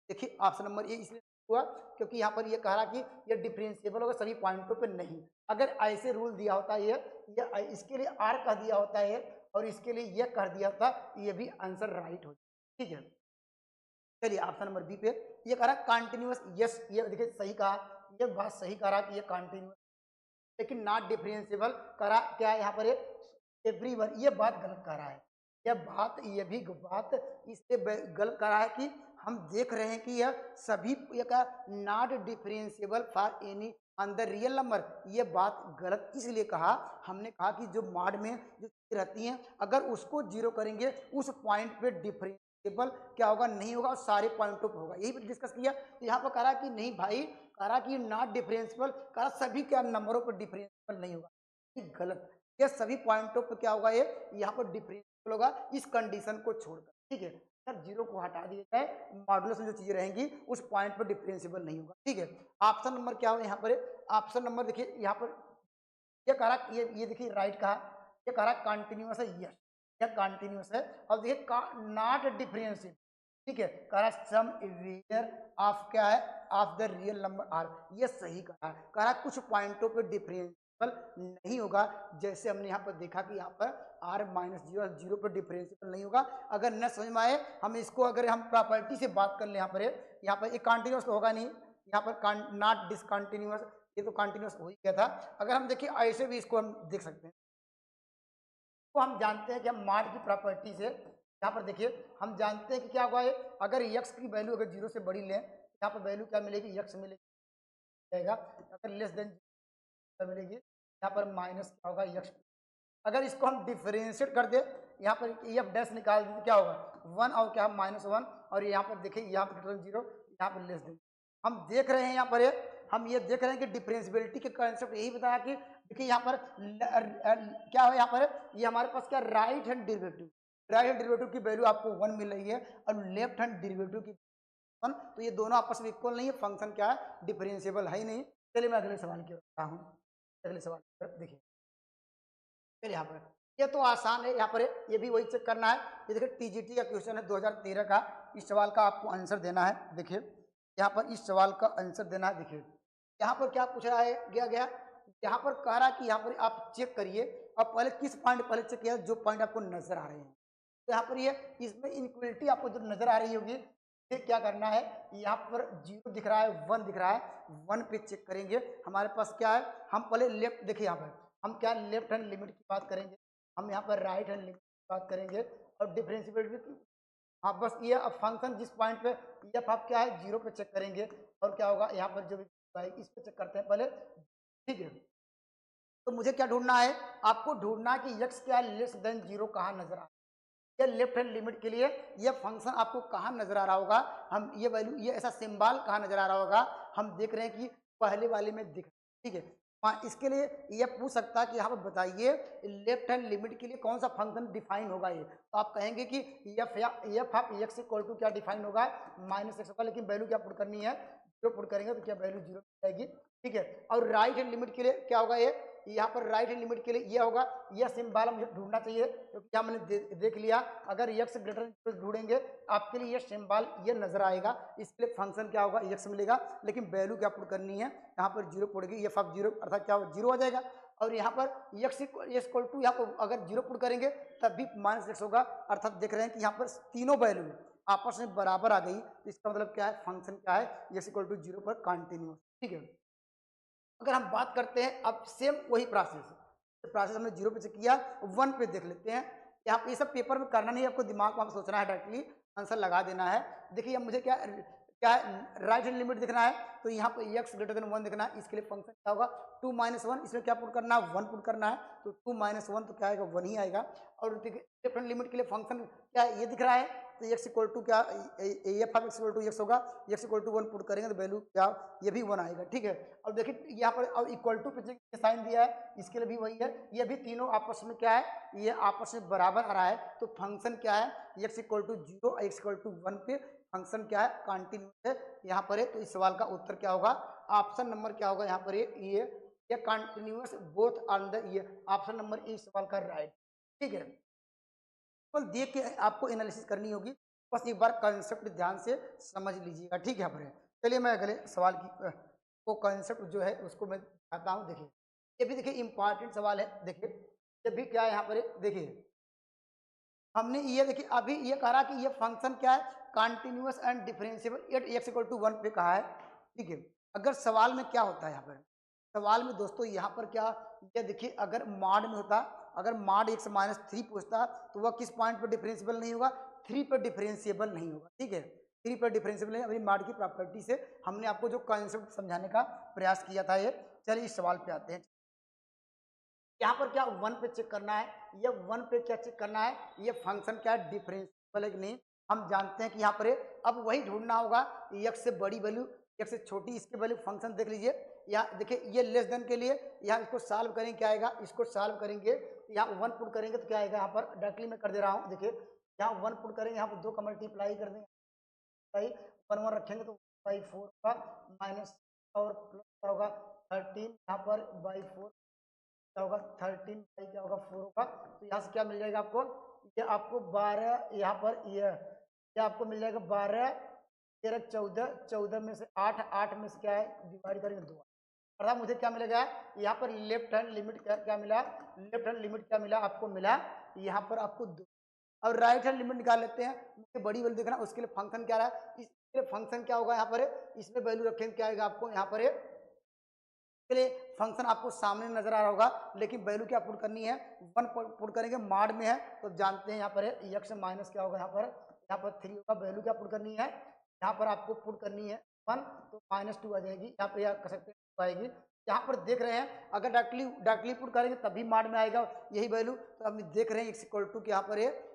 देखिए, ऑप्शन नंबर ए इसलिए हुआ क्योंकि यहाँ पर ये कह रहा कि ये डिफरेंशिएबल होगा सभी पॉइंटों पे नहीं। अगर ऐसे रूल दिया होता है ये इसके लिए आर कह दिया होता है और इसके लिए ये कर दिया होता, ये भी आंसर राइट हो जाए, ठीक है। चलिए ऑप्शन नंबर बी पे ये कह रहा कंटिन्यूअस, यस ये देखिए सही कहा, ये बात सही कह रहा कि ये कंटिन्यूअस, लेकिन नॉट डिफरेंशिएबल करा क्या है यहाँ पर एवरीवन, ये बात गलत कर रहा है। ये भी बात इसलिए गलत कर रहा है कि हम देख रहे हैं कि यह सभी ये का not differentiable for any on the real number, ये बात गलत इसलिए कहा, हमने कहा कि जो मॉड में जो चीज़ें रहती हैं, अगर उसको जीरो करेंगे उस पॉइंट पे डिफरेंशिएबल क्या होगा, नहीं होगा, और सारे पॉइंटों पे होगा, यही डिस्कस किया। तो यहाँ पर कह रहा कि नहीं भाई, कह रहा कि नॉट डिफरेंशिएबल, कह रहा सभी क्या नंबरों पर डिफरेंशिएबल नहीं होगा, ये गलत। ये सभी पॉइंटों पर क्या होगा, ये यहाँ पर डिफरेंशिएबल होगा इस कंडीशन को छोड़कर, ठीक है। सर जीरो को हटा दिया जाए, मॉडुलस में जो चीजें रहेंगी उस पॉइंट पर डिफरेंशिएबल नहीं होगा, ठीक है। ऑप्शन नंबर क्या हो यहाँ पर, ऑप्शन नंबर देखिए यहाँ पर ये कह रहा, ये देखिए राइट कहा, ये कह रहा कंटिन्यूअस है, यस ये कंटिन्यूअस है। और देखिए नॉट डिफरेंशिएबल, ठीक है, कह रहा सम वेयर ऑफ क्या है, of the real number R, ये सही कहा, कह रहा कुछ पॉइंटों पे डिफरेंशिएबल नहीं होगा। जैसे हमने यहाँ पर देखा कि यहाँ पर आर माइनस जीरो पर डिफरेंशिएबल नहीं होगा। अगर न समझ में आए, हम इसको अगर हम प्रॉपर्टी से बात कर ले, यहाँ पर एक कंटिन्यूअस तो होगा नहीं, यहाँ पर नॉट डिसकंटिन्यूअस, ये तो कंटिन्यूअस हो ही गया था। अगर हम देखिए ऐसे भी इसको हम देख सकते हैं, तो हम जानते हैं कि हम मॉड की प्रॉपर्टी से यहाँ पर देखिए हम जानते हैं कि क्या होगा, अगर यक्स की वैल्यू अगर जीरो से बड़ी लें, यहाँ पर वैल्यू क्या मिलेगी, यक्स मिलेगी जाएगा। अगर लेस देन मिलेगी, यहाँ पर माइनस क्या होगा, यक्स। अगर इसको हम डिफरेंशिएट कर दे, यहाँ पर एफ डैश निकाल दें, क्या होगा, वन और क्या -1, और यहाँ पर देखिए यहाँ पर जीरो, यहाँ पर लेस देन। हम देख रहे हैं यहाँ पर हम ये देख रहे हैं कि डिफरेंशिएबिलिटी के कॉन्सेप्ट यही बताया कि देखिए यहाँ पर क्या है, यहाँ पर ये हमारे पास क्या right hand derivative, right hand derivative की वैल्यू आपको 1 मिल रही है और लेफ्ट हैंड डेरिवेटिव की 1, तो ये दोनों आपस में इक्वल नहीं है, फंक्शन क्या है, डिफरेंशिएबल है ही नहीं। चलिए मैं अगले सवाल की ओर आता हूँ, अगले सवाल की तरफ देखिए। फिर यहाँ पर ये तो आसान है, यहाँ पर ये भी वही चेक करना है। ये देखिए टीजीटी का क्वेश्चन है 2013 का, इस सवाल का आपको आंसर देना है। देखिए यहाँ पर इस सवाल का आंसर देना है। देखिए यहाँ पर क्या पूछ रहा है, गया यहाँ पर कह रहा है कि यहाँ पर आप चेक करिए और पहले किस पॉइंट पहले चेक किया, जो पॉइंट आपको नजर आ रहे हैं। तो यहाँ पर ये इसमें इनक्वलिटी आपको जो नजर आ रही होगी, ये क्या करना है, यहाँ पर 0 दिख रहा है, 1 दिख रहा है, 1 पे चेक करेंगे। हमारे पास क्या है, हम पहले लेफ्ट देखिए, यहाँ पर हम क्या लेफ्ट हैंड लिमिट की बात करेंगे, हम यहाँ पर राइट हैंड लिमिट की बात करेंगे और डिफरेंशिएबिलिटी। हाँ बस ये अब फंक्शन जिस पॉइंट पे एफ आप क्या है 0 पे चेक करेंगे और क्या होगा, यहाँ पर जो भी इस पे चेक करते हैं पहले, ठीक है। तो मुझे क्या ढूंढना है, आपको ढूंढना है कि एक्स क्या है लेस देन 0 कहाँ नजर आ रहा है। ये लेफ्ट हैंड लिमिट के लिए ये फंक्शन आपको कहाँ नजर आ रहा होगा, हम ये वैल्यू ये ऐसा सिंबल कहाँ नजर आ रहा होगा, हम देख रहे हैं कि पहले वाले में दिख, ठीक है। हाँ इसके लिए ये पूछ सकता है कि यहाँ पर बताइए लेफ्ट हैंड लिमिट के लिए कौन सा फंक्शन डिफाइन होगा। ये तो आप कहेंगे कि F of X equal to क्या डिफाइन होगा, -x होगा, लेकिन वैल्यू क्या पुट करनी है, 0 पुट करेंगे तो क्या वैल्यू 0 आएगी, ठीक है। और राइट हैंड लिमिट के लिए क्या होगा, ये यहाँ पर राइट हैंड लिमिट के लिए ये होगा, यह सिंबल मुझे ढूंढना चाहिए क्योंकि यहाँ मैंने देख लिया। अगर x ग्रेटर देन ढूंढेंगे आपके लिए ये सिंबल ये नजर आएगा, इसके लिए फंक्शन क्या होगा x मिलेगा, लेकिन वैल्यू क्या पुट करनी है, यहाँ पर जीरो पड़ेगी, एफ ऑफ जीरो अर्थात क्या जीरो आ जाएगा। और यहाँ पर x इक्वल टू यहाँ पर अगर जीरो पुट करेंगे तब भी माइनस एक्स होगा, अर्थात देख रहे हैं कि यहाँ पर तीनों वैल्यू आपस में बराबर आ गई, तो इसका मतलब क्या है, फंक्शन क्या है, x इक्वल टू जीरो पर कंटिन्यूअस। ठीक है, अगर हम बात करते हैं अब सेम वही प्रोसेस हमने जीरो पे से किया, वन पे देख लेते हैं। यहाँ पे ये सब पेपर में करना नहीं है, आपको दिमाग में सोचना है, डायरेक्टली आंसर लगा देना है। देखिए अब मुझे क्या क्या राइट हैंड लिमिट दिखना है, तो यहाँ पे x ग्रेटर देन वन दिखना है, इसके लिए फंक्शन क्या होगा, टू माइनस वन, इसमें क्या पुट करना है, वन पुट करना है, तो टू माइनस वन तो क्या आएगा, वन ही आएगा। और डिफरेंट लिमिट के लिए फंक्शन क्या है, ये दिख रहा है, तो x इक्वल टू क्या F of x equal to x होगा, x equal to one put करेंगे तो वैल्यू क्या, ये भी वन आएगा। ठीक है, अब देखिए यहाँ पर अब इक्वल टू पे साइन दिया है, इसके लिए भी वही है, ये भी तीनों आपस में क्या है, ये आपस में बराबर आ रहा है, तो फंक्शन क्या है, x equal to zero, x equal to one पे फंक्शन क्या है, कंटिन्यूअस है यहाँ पर है। तो इस सवाल का उत्तर क्या होगा, ऑप्शन नंबर क्या होगा यहाँ पर, ये कंटिन्यूअस बोथ ऑन द, ये ऑप्शन नंबर इस सवाल का राइट। ठीक है, केवल देख के आपको एनालिसिस करनी होगी, बस एक बार कंसेप्ट ध्यान से समझ लीजिएगा। ठीक है, यहाँ पर चलिए मैं अगले सवाल की वो कंसेप्ट जो है उसको मैं दिखाता हूँ। देखिए ये भी देखिए इंपॉर्टेंट सवाल है, देखिए ये भी क्या है यहाँ पर, देखिए हमने ये देखिए अभी ये कहा कि ये फंक्शन क्या है, continuous and differentiable at X equal to one पे कहा है। ठीक है, अगर सवाल में क्या होता है यहाँ पर, सवाल में दोस्तों यहाँ पर क्या, ये देखिए अगर मॉड में होता, अगर मॉड एक्स माइनस थ्री पूछता तो वह किस पॉइंट पर डिफरेंशिएबल नहीं होगा, थ्री पर डिफरेंशिएबल नहीं होगा। ठीक है, थ्री पर डिफरेंशिएबल नहीं, अभी मॉड की प्रॉपर्टी से हमने आपको जो कॉन्सेप्ट समझाने का प्रयास किया था ये। चलिए इस सवाल पे आते हैं, यहाँ पर क्या वन पे चेक करना है, ये वन पे क्या चेक करना है, ये फंक्शन क्या है, डिफरेंशिएबल है कि नहीं, हम जानते हैं कि यहाँ पर अब वही ढूंढना होगा, x से बड़ी वैल्यू x से छोटी, इसके वैल्यू फंक्शन देख लीजिए, यहाँ देखिए ये लेस देन के लिए यहाँ इसको सॉल्व करेंगे क्या आएगा, इसको सॉल्व करेंगे यहाँ वन पुट करेंगे तो क्या आएगा, यहाँ पर डायरेक्टली मैं कर दे रहा हूँ, देखिए यहाँ वन पुट करेंगे, यहाँ पर दो का मल्टीप्लाई कर देंगे, वन वन रखेंगे तो बाई फोर होगा, माइनस और प्लस क्या होगा 13, यहाँ पर बाई फोर क्या होगा 13 बाई क्या होगा 4 होगा, तो यहाँ से क्या मिल जाएगा आपको, ये आपको 12, यहाँ पर ये आपको मिल जाएगा 12 13 14, 14 में से 8, 8 में से क्या है डिवाइड करेंगे 2, अर्थात मुझे क्या मिलेगा, यहाँ पर लेफ्ट हैंड लिमिट क्या मिला, लेफ्ट हैंड लिमिट क्या मिला आपको, मिला यहाँ पर आपको 2। और राइट हैंड लिमिट निकाल लेते हैं, मुझे बड़ी वैल्यू देखना, उसके लिए फंक्शन क्या रहा है, इसके लिए फंक्शन क्या होगा यहाँ पर, इसमें वैल्यू रखेंगे क्या आएगा आपको, यहाँ पर के लिए फंक्शन आपको सामने नजर आ रहा होगा, लेकिन वैल्यू क्या पुट करनी है, वन पुट करेंगे, मॉड में है तो जानते हैं यहाँ पर एक्स माइनस क्या होगा, यहाँ पर थ्री होगा, वैल्यू क्या पुट करनी है, यहाँ पर आपको पुट करनी है वन, तो माइनस टू आ जाएगी, यहाँ पर यह कर सकते हैं आएगी। यहाँ पर देख रहे हैं अगर डायरेक्टली पुट करेंगे तभी मॉड में आएगा यही वैल्यू, तो हम देख रहे हैं एक्स इक्वल टू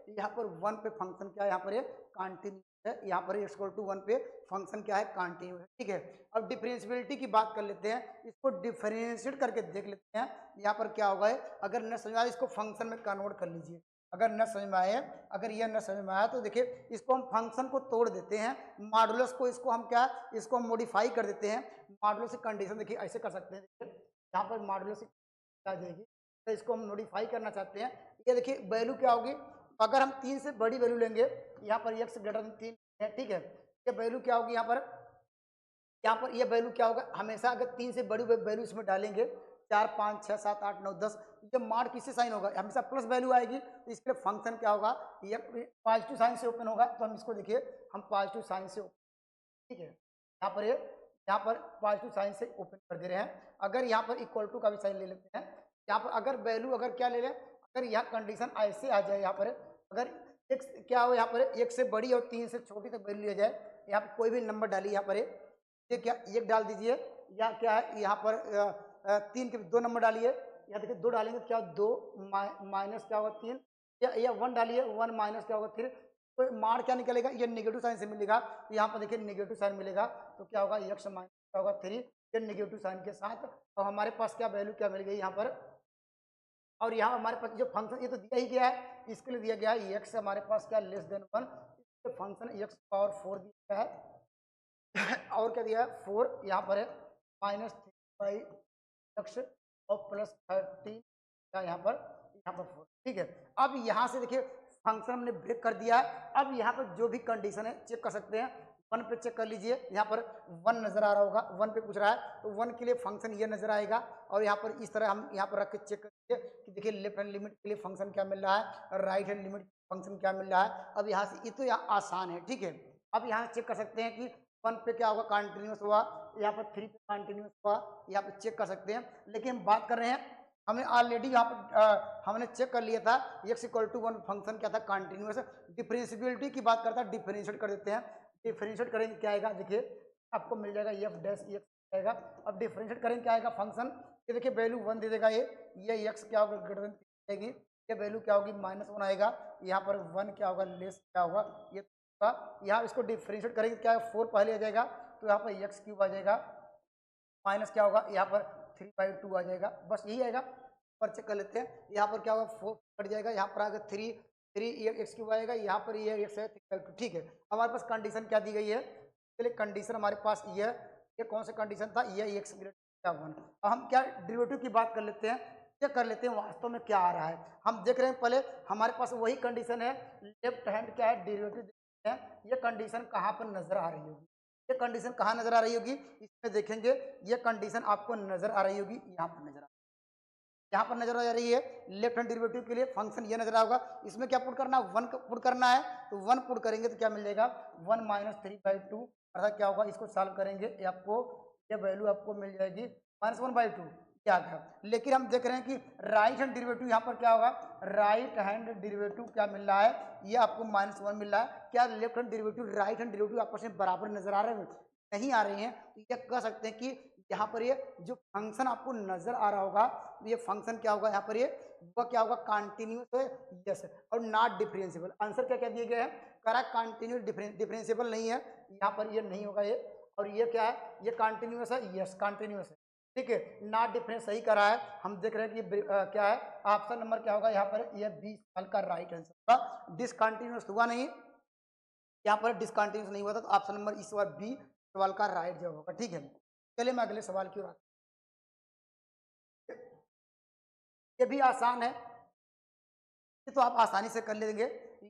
यहाँ पर वन पे फंक्शन क्या है, यहाँ पर कंटिन्यू है, यहाँ पर एक्स इक्वल टू वन पे फंक्शन क्या है, कंटिन्यू है। ठीक है, अब डिफरेंशिएबिलिटी की बात कर लेते हैं, इसको डिफरेंशिएट करके देख लेते हैं, यहाँ पर क्या होगा, अगर न समझ आए इसको फंक्शन में कन्वर्ट कर लीजिए, अगर न समझ में आए, अगर यह न समझ में आया तो देखिए इसको हम फंक्शन को तोड़ देते हैं, मॉडुलस को इसको हम क्या, इसको हम मॉडिफाई कर देते हैं, मॉडुलस की कंडीशन देखिए ऐसे कर सकते हैं, देखिए यहाँ पर मॉडुलस आ जाएगी, तो इसको हम मॉडिफाई करना चाहते हैं, ये देखिए वैल्यू क्या होगी, अगर हम 3 से बड़ी वैल्यू लेंगे, यहाँ पर x ग्रेटर देन 3 है, ठीक है, ये वैल्यू क्या होगी, यहाँ पर ये वैल्यू क्या होगा, हमेशा अगर 3 से बड़ी वैल्यू इसमें डालेंगे 4 5 6 7 8 9 10, जब मॉड किससे साइन होगा, हमेशा प्लस वैल्यू आएगी, तो इसके लिए फंक्शन क्या होगा, ये पॉजिटिव साइन से ओपन होगा, तो हम इसको देखिए हम पॉजिटिव साइन से, ठीक है, यहाँ पर पॉजिटिव साइन से ओपन कर दे रहे हैं, अगर यहाँ पर इक्वल टू का भी साइन ले लेते हैं, यहाँ पर अगर वैल्यू अगर क्या ले लें, अगर यहाँ कंडीशन ऐसे आ जाए, यहाँ पर अगर x क्या हो, यहाँ पर एक से बड़ी और 3 से छोटी तक वैल्यू लिया जाए, यहाँ पर कोई भी नंबर डालिए, यहाँ पर ये क्या एक डाल दीजिए, या क्या है यहाँ पर 3 के 2 नंबर डालिए, या देखिए 2 डालेंगे क्या 2 माइनस क्या होगा 3, या 1 डालिए 1 माइनस क्या होगा 3, तो मार क्या निकलेगा, ये नेगेटिव साइन से मिलेगा, तो यहाँ पर देखिए नेगेटिव साइन मिलेगा, तो क्या होगा x माइनस क्या होगा 3, ये नेगेटिव साइन के साथ, तो हमारे पास क्या वैल्यू क्या मिल गई यहाँ पर, और यहाँ हमारे पास जो फंक्शन ये तो दिया ही गया है, इसके लिए दिया गया है x हमारे पास क्या less than 1, function x power 4 दिया है और क्या दिया है 4, यहाँ पर है माइनस 3 बाई एक्स और प्लस 13 का यहाँ पर 4, ठीक है। अब यहाँ से देखिए फंक्शन हमने ब्रेक कर दिया है। अब यहाँ पर जो भी कंडीशन है चेक कर सकते हैं। 1 पे चेक कर लीजिए, यहाँ पर 1 नजर आ रहा होगा, 1 पे पूछ रहा है तो 1 के लिए फंक्शन ये नजर आएगा। और यहाँ पर इस तरह हम यहाँ पर रख के चेक करिए कि देखिए लेफ्ट हैंड लिमिट के लिए फंक्शन क्या मिल रहा है और राइट हैंड लिमिट फंक्शन क्या मिल रहा है। अब यहाँ से ये तो यहाँ आसान है, ठीक है। अब यहाँ चेक कर सकते हैं कि 1 पे क्या होगा, कंटिन्यूस हुआ, यहाँ पर 3 पे कंटिन्यूस हुआ, यहाँ पे चेक कर सकते हैं। लेकिन हम बात कर रहे हैं, हमने ऑलरेडी यहाँ पर हमने चेक कर लिया था x इक्वल टू 1 फंक्शन क्या था, कंटिन्यूस। डिफरेंशिएबिलिटी की बात करता है, डिफरेंशिएट कर देते हैं। डिफरेंशिएट करेंगे क्या आएगा, देखिए आपको मिल जाएगा एफ डैश एक्स आएगा। अब डिफरेंशिएट करेंगे क्या आएगा, फंक्शन ये देखिए वैल्यू 1 दे देगा, ये एक्स क्या होगा, ग्रेटर देन जाएगी, ये वैल्यू क्या होगी, -1 आएगा। यहाँ पर 1 क्या होगा, लेस क्या होगा, ये यहाँ इसको डिफरेंशिएट करेंगे क्या, 4 पहले आ जाएगा तो यहाँ पर एक्स क्यूब आ जाएगा, माइनस क्या होगा, यहाँ पर 3/2 आ जाएगा। बस यही आएगा, पर चेक कर लेते हैं। यहाँ पर क्या होगा, 4 कट जाएगा, यहाँ पर आएगा 3 एक्स क्यूब आएगा, यहाँ पर ये एक्स है 3/2, ठीक है। हमारे पास कंडीशन क्या दी गई है, चलिए कंडीशन हमारे पास ये कौन सा कंडीशन था, ये एक्स ग्रेटर 1। अब हम क्या डेरिवेटिव की बात कर लेते हैं, चेक कर लेते हैं वास्तव में क्या आ रहा है। हम देख रहे हैं पहले हमारे पास वही कंडीशन है, लेफ्ट हैंड क्या है, डेरिवेटिव है, ये कंडीशन कहाँ पर नजर आ रही होगी, ये कंडीशन कहाँ नजर आ रही होगी, इसमें देखेंगे ये कंडीशन आपको नजर आ रही होगी, यहाँ पर नजर आ, यहाँ पर नजर आ रही है। लेफ्ट हैंड डेरिवेटिव के लिए फंक्शन ये नजर आएगा, इसमें क्या पुट करना है, 1 पुट करना है, तो 1 पुट करेंगे तो क्या मिल जाएगा, 1 - 3/2, अर्थात क्या होगा, इसको सॉल्व करेंगे ये आपको ये वैल्यू आपको मिल जाएगी -1/2, क्या था। लेकिन हम देख रहे हैं कि राइट हैंड डेरिवेटिव यहाँ पर क्या होगा, राइट हैंड डेरिवेटिव क्या मिल रहा है, ये आपको -1 मिल रहा है। क्या left hand derivative right hand derivative आपस में बराबर नजर आ रहे हैं, नहीं आ रहे हैं, तो ये कह सकते हैं कि यहाँ पर ये जो फंक्शन आपको नजर आ रहा होगा, ये फंक्शन क्या होगा, यहाँ पर ये वह क्या होगा, कंटिन्यूस है, यस, और नॉट डिफरेंशिएबल। आंसर क्या क्या दिए गए हैं, करा कंटिन्यूस, डिफरेंशिएबल नहीं है, यहाँ पर ये नहीं होगा ये, और ये क्या है, ये कंटिन्यूस है, यस कंटिन्यूस है, ठीक है। नॉट डिफरेंस सही करा है, हम देख रहे हैं कि क्या है, ऑप्शन नंबर क्या होगा यहाँ पर, ये 20 साल का राइट आंसर होगा। डिसकंटिन्यूस हुआ नहीं, यहाँ पर डिसकंटिन्यूस नहीं हुआ था, तो ऑप्शन नंबर इस बार बी सवाल का राइट जवाब होगा, ठीक है। चलिए मैं अगले सवाल की ओर आता हूं। ये भी आसान है, ये तो आप आसानी से कर लेंगे।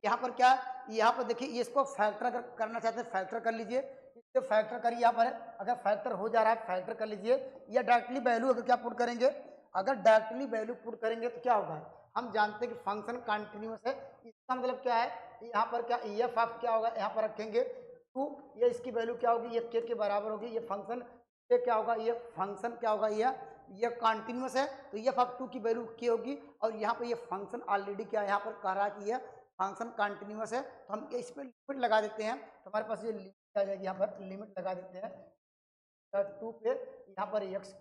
यहाँ पर क्या, यहाँ पर देखिए ये इसको फैक्टर अगर करना चाहते हैं फैक्टर कर लीजिए, इसको फैक्टर करिए, यहाँ पर अगर फैक्टर हो जा रहा है फैक्टर कर लीजिए, या डायरेक्टली वैल्यू अगर क्या पुट करेंगे, अगर डायरेक्टली वैल्यू पुट करेंगे तो क्या होगा, हम जानते हैं कि फंक्शन कंटिन्यूस है, इसका मतलब क्या है, यहाँ पर क्या एफ ऑफ क्या होगा, यहाँ पर रखेंगे 2, ये इसकी वैल्यू क्या होगी, ये के बराबर होगी, ये फंक्शन ये क्या होगा, ये फंक्शन क्या होगा, ये कंटिन्यूस है, तो ये ऑफ 2 की वैल्यू के होगी, और यहाँ पर ये फंक्शन ऑलरेडी क्या है, यहाँ पर कह रहा है कि यह फंक्शन कंटिन्यूस है, तो हम इस पर लिमिट लगा देते हैं, तो हमारे पास ये लिमिट आ जाएगी, यहाँ पर लिमिट लगा देते हैं 2 पे, यहाँ पर एक्स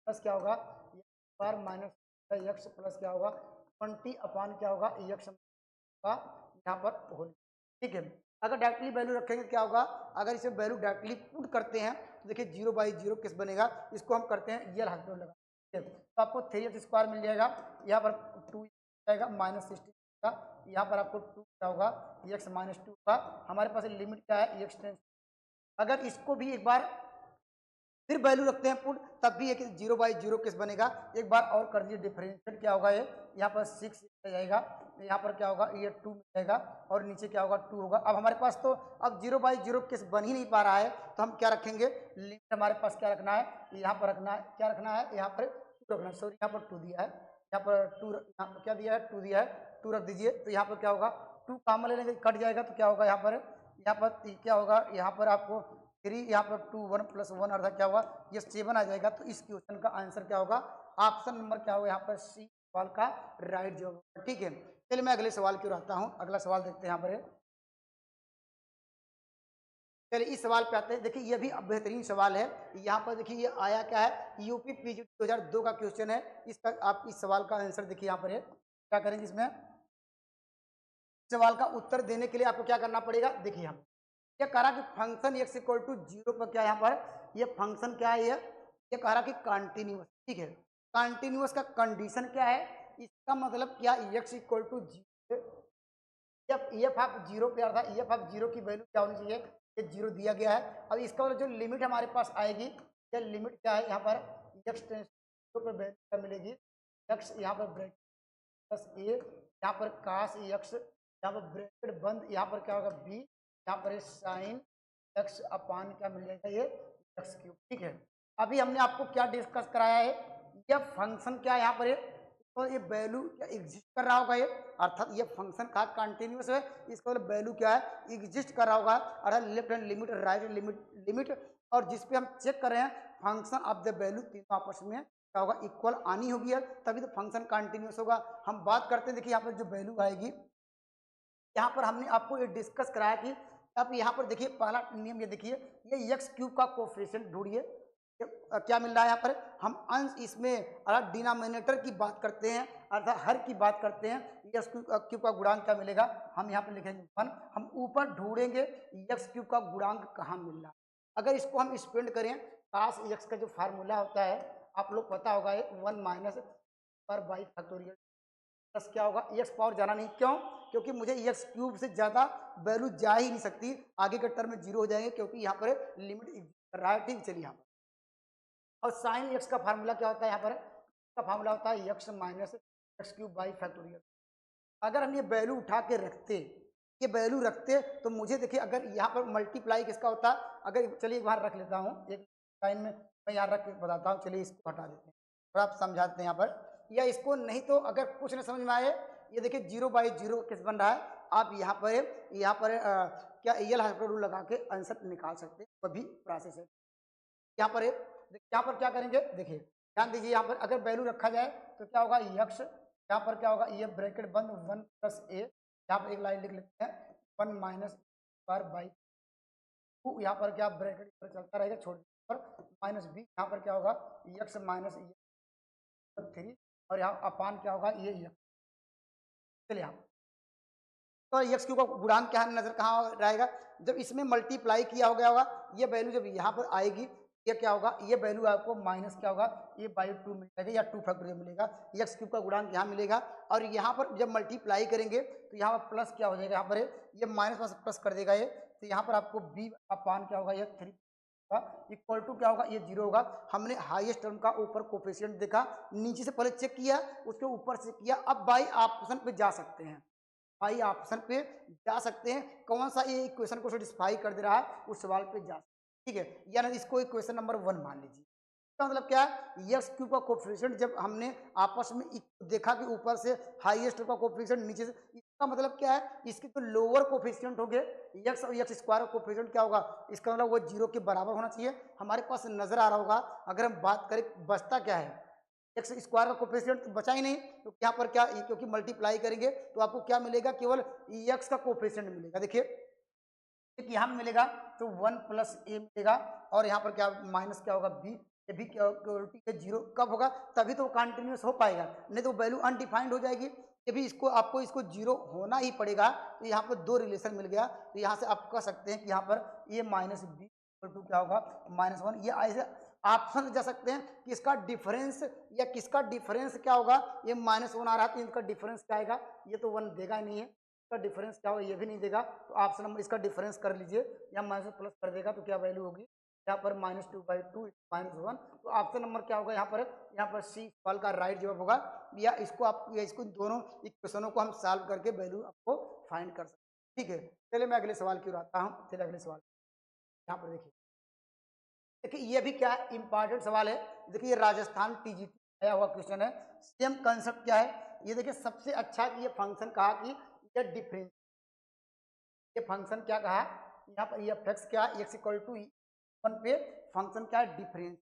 प्लस क्या होगा, बार माइनस एक्स प्लस क्या होगा 20 अपान क्या होगा एक्स का यहाँ पर होल, ठीक है। अगर डायरेक्टली वैल्यू रखेंगे क्या होगा, अगर इसे वैल्यू डायरेक्टली पुट करते हैं तो देखिए 0/0 किस बनेगा, इसको हम करते हैं ये हाथ लगा, ठीक है। तो आपको 3x² मिल जाएगा, यहाँ पर 2 जाएगा -16 का, यहाँ पर आपको 2 क्या होगा, x - 2 का, हमारे पास लिमिट क्या है x टेंस, अगर इसको भी एक बार फिर वैल्यू रखते हैं पुट, तब भी एक 0/0 किस बनेगा, एक बार और कर दीजिए डिफरेंशिएट, क्या होगा ये, यहाँ पर 6 आ जाएगा, यहाँ पर क्या होगा, ये 2 मिल जाएगा, और नीचे क्या होगा 2 होगा। अब हमारे पास तो अब 0/0 किस बन ही नहीं पा रहा है, तो हम क्या रखेंगे, लिमिट हमारे पास क्या रखना है, यहाँ पर रखना है, क्या रखना है, यहाँ पर 2 रखना है, सॉरी यहाँ पर 2 दिया है, यहाँ पर 2 क्या दिया है, 2 दिया है, 2 रख दीजिए, तो यहाँ पर क्या होगा 2 कॉमन लेने कट जाएगा, तो क्या होगा यहाँ पर क्या होगा, यहाँ पर आपको 3, यहाँ पर 2 1 + 1 अर्थात क्या होगा, ये 7 आ जाएगा। तो इस क्वेश्चन का आंसर क्या होगा, ऑप्शन नंबर क्या होगा, यहाँ पर सी सवाल का राइट जवाब होगा, ठीक है। चलिए मैं अगले सवाल की ओर आता हूँ, अगला सवाल देखते हैं यहाँ पर, चलिए इस सवाल पे आते हैं। देखिए ये भी बेहतरीन सवाल है, यहाँ पर देखिए ये आया क्या है, यूपी पीजी 2002 का क्वेश्चन है, इसका आप इस सवाल का आंसर देखिए यहाँ पर है, क्या करेंगे, इसमें सवाल का उत्तर देने के लिए आपको क्या करना पड़ेगा, देखिए हम ये कह रहा कि फंक्शन x = 0 पर क्या, यहाँ पर ये फंक्शन क्या है, ये कह रहा कि कंटिन्यूस, ठीक है। कंटिन्यूस का कंडीशन क्या है, इसका मतलब क्या, x = 0, एफ ऑफ 0 पे अर्थात एफ ऑफ 0 की वैल्यू क्या होनी चाहिए, ये 0 दिया गया है। अब इसका मतलब जो लिमिट हमारे पास आएगी, ये लिमिट क्या है, यहाँ पर x टेंस तो पर वैल्यू क्या मिलेगी, एक्स यहाँ पर ब्रैकेट प्लस ए, यहाँ पर कास एक्स, यहाँ पर ब्रैकेट बंद, यहाँ पर क्या होगा बी, यहाँ पर साइन एक्स अपान क्या मिल जाएगा ये एक्स क्यूब। ठीक है, अभी हमने आपको क्या डिस्कस कराया है, यह फंक्शन क्या है यहाँ पर है, तो ये वैल्यू क्या एग्जिस्ट कर रहा होगा ये, अर्थात ये फंक्शन का कंटिन्यूस है, इसका मतलब वैल्यू क्या है एग्जिस्ट कर रहा होगा, अर्थात left hand limit right limit और जिस पे हम चेक कर रहे हैं फंक्शन ऑफ द वैल्यू तीनों आपस में क्या होगा इक्वल आनी होगी है, तभी तो फंक्शन कंटिन्यूस होगा। हम बात करते हैं, देखिए यहाँ पर जो वैल्यू आएगी, यहाँ पर हमने आपको ये डिस्कस कराया कि अब यहाँ पर देखिए पहला नियम ये देखिए, ये एक्स क्यूब का कोफिशिएंट ढूंढिए, क्या मिल रहा है यहाँ पर, हम अंश इसमें अर्थात डिनोमिनेटर की बात करते हैं, अर्थात हर की बात करते हैं, एक्स क्यूब का गुणांक क्या मिलेगा, हम यहाँ पर लिखेंगे 1, हम ऊपर ढूंढेंगे एक्स क्यूब का गुणांक कहाँ मिल रहा है। अगर इसको हम स्पेंड करें, काश एक्स का जो फार्मूला होता है आप लोग पता होगा, 1 माइनस पर बाई फैक्टोरियल प्लस क्या होगा एक्स पावर जाना नहीं, क्यों, क्योंकि मुझे एक्स क्यूब से ज़्यादा वैल्यू जा ही नहीं सकती, आगे के टर्म में जीरो हो जाएंगे क्योंकि यहाँ पर लिमिट कर रहा है। ठीक, चलिए यहाँ पर और साइन एक्स का फार्मूला क्या होता है, यहाँ पर का फार्मूला होता है x minus x cube by factorial. अगर हम ये वैल्यू उठा के रखते, ये वैल्यू रखते तो मुझे देखिए अगर यहाँ पर मल्टीप्लाई किसका होता, अगर चलिए बाहर रख लेता हूँ एक लाइन में, मैं यहाँ रख के बताता हूँ, चलिए इसको हटा देते हैं, थोड़ा आप समझाते हैं यहाँ पर, या इसको नहीं तो अगर कुछ नहीं समझ में आए, ये देखिए 0/0 किस बन रहा है, आप यहाँ पर क्या एल हॉस्पिटल रूल लगा के आंसर निकाल सकते हैं, वह भी प्रोसेस है। यहाँ पर यहाँ पर क्या करेंगे, देखिए ध्यान दीजिए, यहाँ पर अगर वैल्यू रखा जाए तो क्या होगा यक्ष, यहाँ पर क्या होगा ये ब्रैकेट बंद 1 प्लस ए, यहाँ पर एक लाइन लिख लेते हैं 1 माइनस पर बाई टू, यहाँ पर क्या ब्रैकेट पर चलता रहेगा छोड़ पर माइनस बी, यहाँ पर क्या होगा यक्ष माइनस 3 और यहाँ अपान क्या होगा ये यक्ष। चलिए यहाँ तो एक्स क्यू का गुणांक क्या नजर कहाँ रहेगा, जब इसमें मल्टीप्लाई किया हो गया होगा, ये वैल्यू जब यहाँ पर आएगी, ये क्या होगा ये वैल्यू आपको माइनस क्या होगा ये बाई 2 मिलेगा या 2 फैक्टोरियल मिलेगा, एक्स क्यूब का गुणांक यहाँ मिलेगा, और यहाँ पर जब मल्टीप्लाई करेंगे तो यहाँ पर प्लस क्या हो जाएगा, यहाँ पर ये माइनस प्लस कर देगा ये, तो यहाँ पर आपको बी अपान क्या होगा ये 3 इक्वल टू क्या होगा ये 0 होगा। हमने हाईएस्ट टर्म का ऊपर कोफिशिएंट देखा, नीचे से पहले चेक किया, उसके ऊपर से किया, अब बाई ऑप्शन पे जा सकते हैं, बाई ऑप्शन पे जा सकते हैं, कौन सा ये इक्वेशन को सेटिस्फाई कर दे रहा है उस सवाल पे जा सकते हैं। ठीक है, यानी इसको इक्वेशन नंबर 1 मान लीजिए, इसका मतलब क्या है एक्स क्यूब का कोफिशिएंट जब हमने आपस में देखा कि ऊपर से हाईएस्ट का कोफिशिएंट नीचे से, इसका मतलब क्या है इसके जो लोअर कोफिशिएंट हो गए एक्स और एक्स स्क्वायर का कोफिशिएंट क्या होगा, इसका मतलब वो 0 के बराबर होना चाहिए, हमारे पास नजर आ रहा होगा। अगर हम बात करें बचता क्या है, एक्स स्क्वायर का कोफिशिएंट तो बचा ही नहीं, तो यहाँ पर क्या क्योंकि मल्टीप्लाई करेंगे तो आपको क्या मिलेगा, केवल एक्स का कोफिशिएंट मिलेगा। देखिए एक यहाँ मिलेगा तो 1 प्लस ए मिलेगा, और यहाँ पर क्या माइनस क्या होगा बी, ये भी क्या जीरो कब होगा, तभी तो कंटिन्यूस हो पाएगा, नहीं तो वैल्यू अनडिफाइंड हो जाएगी, ये भी इसको आपको इसको जीरो होना ही पड़ेगा। तो यहाँ पर दो रिलेशन मिल गया, तो यहाँ से आप कह सकते हैं कि यहाँ पर ये माइनस बी इक्वल टू क्या होगा -1, ये ऐसे ऑप्शन जा सकते हैं कि इसका डिफरेंस या किसका डिफरेंस क्या होगा, ये -1 आ रहा है तो इनका डिफरेंस क्या आएगा, ये तो 1 देगा ही नहीं है, इसका डिफरेंस क्या होगा ये भी नहीं देगा, तो ऑप्शन नंबर इसका डिफरेंस कर लीजिए, या माइनस प्लस कर देगा तो क्या वैल्यू होगी यहाँ पर -2/2 -1, तो ऑप्शन नंबर क्या होगा यहाँ पर सी सवाल का राइट जवाब होगा, या इसको आप या इसको दोनों इक्वेशनों को हम सॉल्व करके वैल्यू आपको फाइंड कर सकते हैं। ठीक है, चलिए मैं अगले सवाल की ओर आता हूँ, चलिए अगले सवाल यहाँ पर देखिए, देखिए ये भी क्या इंपॉर्टेंट सवाल है, देखिए ये राजस्थान टीजीटी आया हुआ क्वेश्चन है, सेम कंसेप्ट क्या है, ये देखिए सबसे अच्छा कि ये फंक्शन कहा कि ये डिफरेंस, ये फंक्शन क्या कहा यहाँ पर ये एफ क्या एक्स इक्वल टू 1 पे फंक्शन क्या है डिफरेंस।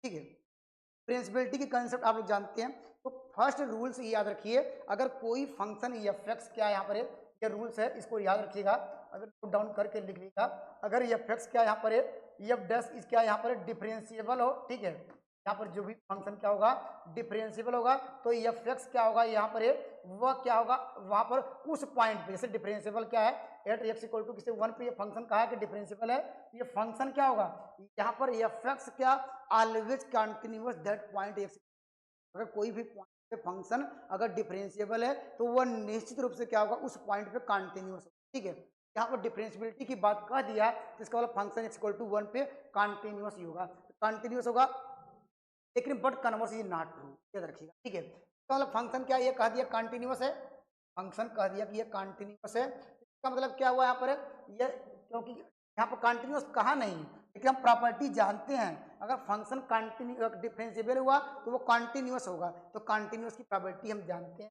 ठीक है, डिफरेंशियबिलिटी की कंसेप्ट आप लोग जानते हैं, तो फर्स्ट रूल्स याद रखिए, अगर कोई फंक्शन एफ एक्स क्या है यहाँ पर ये रूल्स है, इसको याद रखिएगा, अगर नोट डाउन करके लिख लीजिएगा, अगर एफ एक्स क्या यहाँ पर एफ डैश इस क्या यहाँ पर डिफरेंशिएबल हो, ठीक है, यहाँ पर जो भी फंक्शन क्या होगा डिफरेंशिएबल होगा, तो एफ एक्स क्या होगा यहाँ पर वह क्या होगा वहां पर उस पॉइंट पे, जैसे डिफरेंशिएबल क्या है एट एक्स इक्वल टू किसी 1 पे ये फंक्शन कहा है कि डिफरेंशिएबल है, ये फंक्शन क्या होगा यहाँ पर एफ एक्स क्या always continuous that point x, अगर कोई भी पॉइंट पे फंक्शन अगर डिफरेंशिएबल है तो वह निश्चित रूप से क्या होगा उस पॉइंट पे कंटिन्यूअस होगा। ठीक है, यहाँ पर डिफरेंशियबिलिटी की बात कह दिया तो इसका मतलब फंक्शन एक्स इक्वल टू 1 पे कंटिन्यूअस ही होगा, कंटिन्यूअस होगा लेकिन but converse is not true, याद रखिएगा, ठीक है। तो मतलब फंक्शन क्या, ये कह दिया कंटिन्यूअस है, फंक्शन कह दिया कि ये कंटिन्यूअस है, इसका मतलब क्या हुआ यहाँ पर, ये क्योंकि यहाँ पर कंटिन्यूअस कहा नहीं, लेकिन हम प्रॉपर्टी जानते हैं, अगर फंक्शन कंटिन्यू डिफरेंशिएबल हुआ तो वो कंटिन्यूअस होगा, तो कंटिन्यूअस की प्रॉपर्टी हम जानते हैं,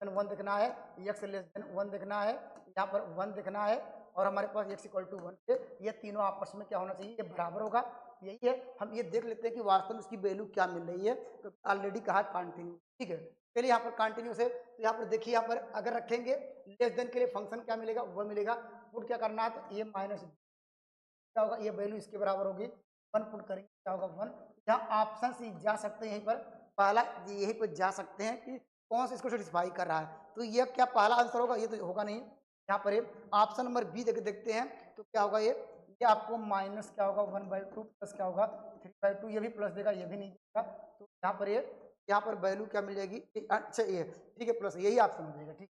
1 देखना है, एक्स लेस देन 1 देखना है, यहाँ पर 1 देखना है, और हमारे पास x इक्वल टू 1 पे ये तीनों आपस में क्या होना चाहिए, ये बराबर होगा, यही है। हम ये देख लेते हैं कि वास्तव में इसकी वैल्यू क्या मिल रही है, तो ऑलरेडी कहा कंटिन्यू, ठीक है। चलिए यहाँ पर कंटिन्यूस है, तो यहाँ पर देखिए, यहाँ पर अगर रखेंगे लेस देन के लिए फंक्शन क्या मिलेगा, वो मिलेगा, पुट क्या करना है, तो ये माइनस क्या होगा, ये वैल्यू इसके बराबर होगी, 1 पुट करेंगे क्या होगा 1। यहाँ ऑप्शन से जा सकते हैं, यहीं पर पहला यहीं पर जा सकते हैं कि कौन सा इसको सेटिस्फाई कर रहा है, तो ये क्या पहला आंसर होगा, ये तो होगा नहीं। यहाँ पर ऑप्शन नंबर बी देखते हैं, तो क्या होगा, ये आपको माइनस क्या होगा 1/2 प्लस क्या होगा 3/2, ये भी प्लस देगा, ये भी नहीं देगा, तो यहाँ पर यहाँ पर वैल्यू क्या मिल जाएगी, अच्छा ये ठीक है, प्लस यही ऑप्शन हो जाएगा, ठीक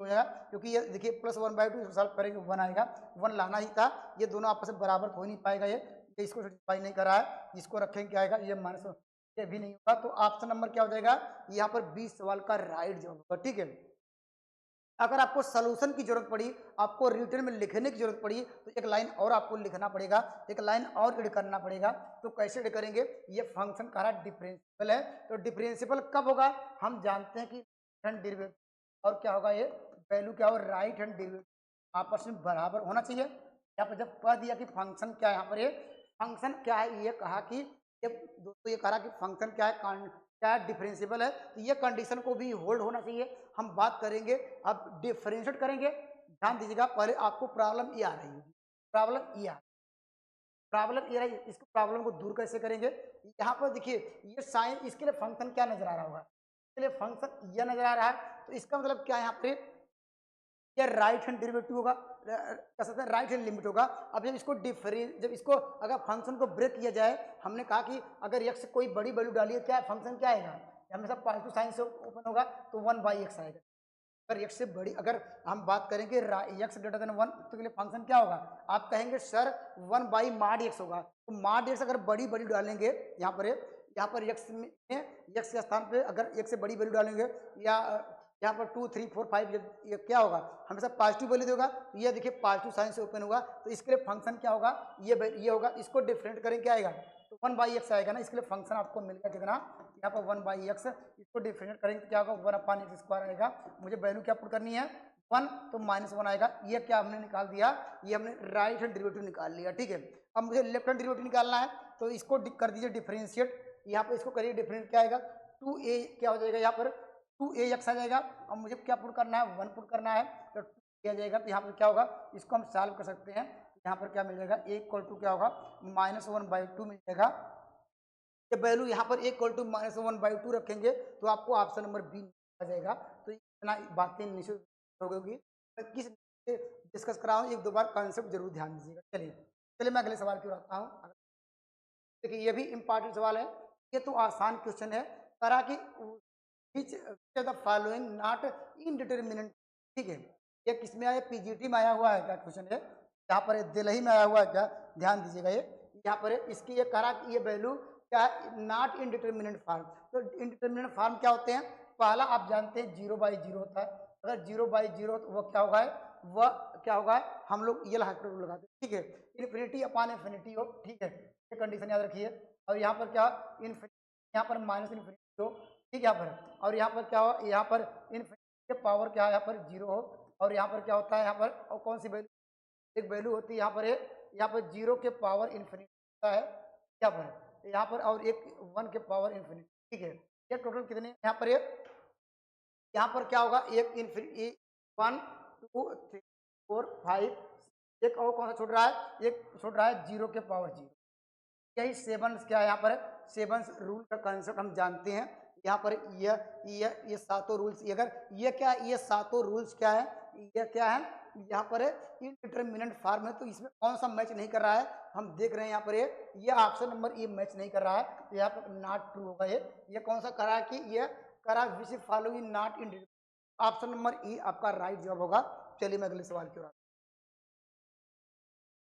हो जाएगा, क्योंकि ये देखिए प्लस 1/2 सॉल्व करेंगे 1 आएगा, 1 लाना ही था, ये दोनों आपस में बराबर हो नहीं पाएगा, ये इसको सेटिस्फाई नहीं कर रहा है, इसको रखेंगे क्या आएगा, ये माइनस, ये भी नहीं होगा, तो ऑप्शन नंबर क्या हो जाएगा, यहाँ पर 20 सवाल का राइट जवाब होगा, ठीक है। अगर आपको सॉल्यूशन की जरूरत पड़ी, आपको रिटर्न में लिखने की जरूरत पड़ी, तो एक लाइन और आपको लिखना पड़ेगा, एक लाइन और ऐड करना पड़ेगा, तो कैसे ऐड करेंगे, ये फंक्शन का डिफरेंशियल है, तो डिफरेंशियल कब होगा, हम जानते हैं कि हैंड डेरिवेटिव और क्या होगा, ये वैल्यू क्या हो, राइट हैंड डेरिवेटिव आपस में बराबर होना चाहिए। यहाँ पर जब कह दिया कि फंक्शन क्या है, यहाँ पर ये फंक्शन क्या है, ये कहा कि ये दोस्तों ये कहा कि फंक्शन क्या है, क्या डिफरेंशिएबल है, तो ये कंडीशन को भी होल्ड होना चाहिए। हम बात करेंगे, अब डिफरेंशिएट करेंगे, ध्यान दीजिएगा, पहले आपको प्रॉब्लम ये आ रही है, प्रॉब्लम ये आ प्रॉब्लम ये रही, इसको प्रॉब्लम को दूर कैसे करेंगे, यहाँ पर देखिए ये साइन, इसके लिए फंक्शन क्या नजर आ रहा होगा, इसके लिए फंक्शन ये नजर आ रहा है, तो इसका मतलब क्या है, यहाँ पे ये राइट हैंड डेरिवेटिव होगा, कह सकते हैं राइट हैंड लिमिट होगा। अब जब इसको जब इसको अगर फंक्शन को ब्रेक किया जाए, हमने कहा कि अगर x से कोई बड़ी वैल्यू डालिए, क्या फंक्शन क्या आएगा, हमेशा पॉजिटिव साइन से ओपन होगा, तो 1/x आएगा। अगर x से बड़ी, अगर हम बात करेंगे x ग्रेटर देन 1, तो के लिए फंक्शन क्या होगा, आप कहेंगे सर 1/mod x होगा, तो mod x अगर बड़ी वैल्यू डालेंगे, यहाँ पर x में x के स्थान पे अगर x से बड़ी वैल्यू डालेंगे, या यहाँ पर 2 3 4 5, ये क्या होगा, हमेशा पॉजिटिव वैल्यू देगा, तो ये देखिए पॉजिटिव साइन से ओपन होगा, तो इसके लिए फंक्शन क्या होगा, ये होगा, इसको डिफरेंट करें क्या आएगा, तो 1/x आएगा ना, इसके लिए फंक्शन आपको मिल गया कितना, यहाँ पर 1/x, इसको डिफरेंट करेंगे तो क्या होगा 1/x² आएगा, मुझे वैल्यू क्या पुट करनी है 1, तो -1 आएगा, ये क्या हमने निकाल दिया, ये हमने राइट हैंड डेरिवेटिव निकाल लिया, ठीक है। अब मुझे लेफ्ट हैंड डेरिवेटिव निकालना है, तो इसको कर दीजिए डिफरेंशिएट, यहाँ पर इसको करिए डिफरेंट, क्या आएगा 2a क्या हो जाएगा, यहाँ पर 2ax आ जाएगा, अब मुझे क्या पुट करना है 1 पुट करना है, तो 2 किया जाएगा, तो यहाँ पर क्या होगा, इसको हम सॉल्व कर सकते हैं, यहाँ पर क्या मिल जाएगा, a इक्वल टू क्या होगा -1/2 मिल जाएगा, ये वैल्यू यहाँ पर इक्वल टू -1/2 रखेंगे, तो आपको ऑप्शन नंबर बी आ जाएगा। तो इतना बातें निश्चित होगी, मैं किस डिस्कस कर रहा हूँ, एक दो बार कॉन्सेप्ट जरूर ध्यान दीजिएगा। चलिए चलिए मैं अगले सवाल की ओर आता हूँ। देखिए ये भी इंपॉर्टेंट सवाल है, ये तो आसान क्वेश्चन है, करा कि विच द फॉलोइंग नॉट इनडिटरमिनेंट, ठीक है। ये किस में आया, पीजीटी में आया हुआ है क्या क्वेश्चन है, यहाँ पर दिल्ली में आया हुआ है क्या, ध्यान दीजिएगा, ये यहाँ पर इसकी ये करा कि ये वैल्यू क्या है, नॉट इनडिटरमिनेंट फॉर्म, तो इनडिटरमिनेंट फॉर्म क्या होते हैं, पहला आप जानते हैं 0/0 होता है, अगर 0/0 तो वो क्या होगा, वह क्या होगा, हम लोग ये रूल लगाते हैं, ठीक है, इन्फिनिटी अपॉन इन्फिनिटी हो, ठीक है, ये कंडीशन याद रखिए। और यहाँ पर क्या, यहाँ पर माइनस इन्फिनिटी हो, ठीक है, यहाँ पर, और यहाँ पर क्या हो, यहाँ पर इन्फिनिटी के पावर क्या है, यहाँ पर 0 हो, और यहाँ पर क्या होता है, यहाँ पर और कौन सी वैल्यू, एक वैल्यू होती है यहाँ पर, यहाँ पर 0 के पावर इन्फिनिटी होता है, यहाँ पर और एक 1 के पावर इन्फिनिटी, ठीक है, ये टोटल कितने यहाँ पर, यहाँ पर क्या होगा, एक इन्फिनिटी 1 2 3 4 5, एक और कौन सा छूट रहा है, एक छूट रहा है 0 के पावर 0, यही सेवन क्या है, यहाँ पर सेवन रूल का कंसेप्ट हम जानते हैं, यहाँ पर ये सातों रूल्स, अगर ये क्या है, ये सातों रूल्स क्या है, ये क्या है, यहाँ पर इनडिटरमिनेंट फॉर्म है, तो इसमें कौन सा मैच नहीं कर रहा है, हम देख रहे हैं यहाँ पर ये ऑप्शन नंबर ये मैच नहीं कर रहा है, तो यहाँ पर नॉट ट्रू होगा, ये कौन सा करा है कि ये करा which following not in, option number ई आपका राइट जवाब होगा। चलिए मैं अगले सवाल की ओर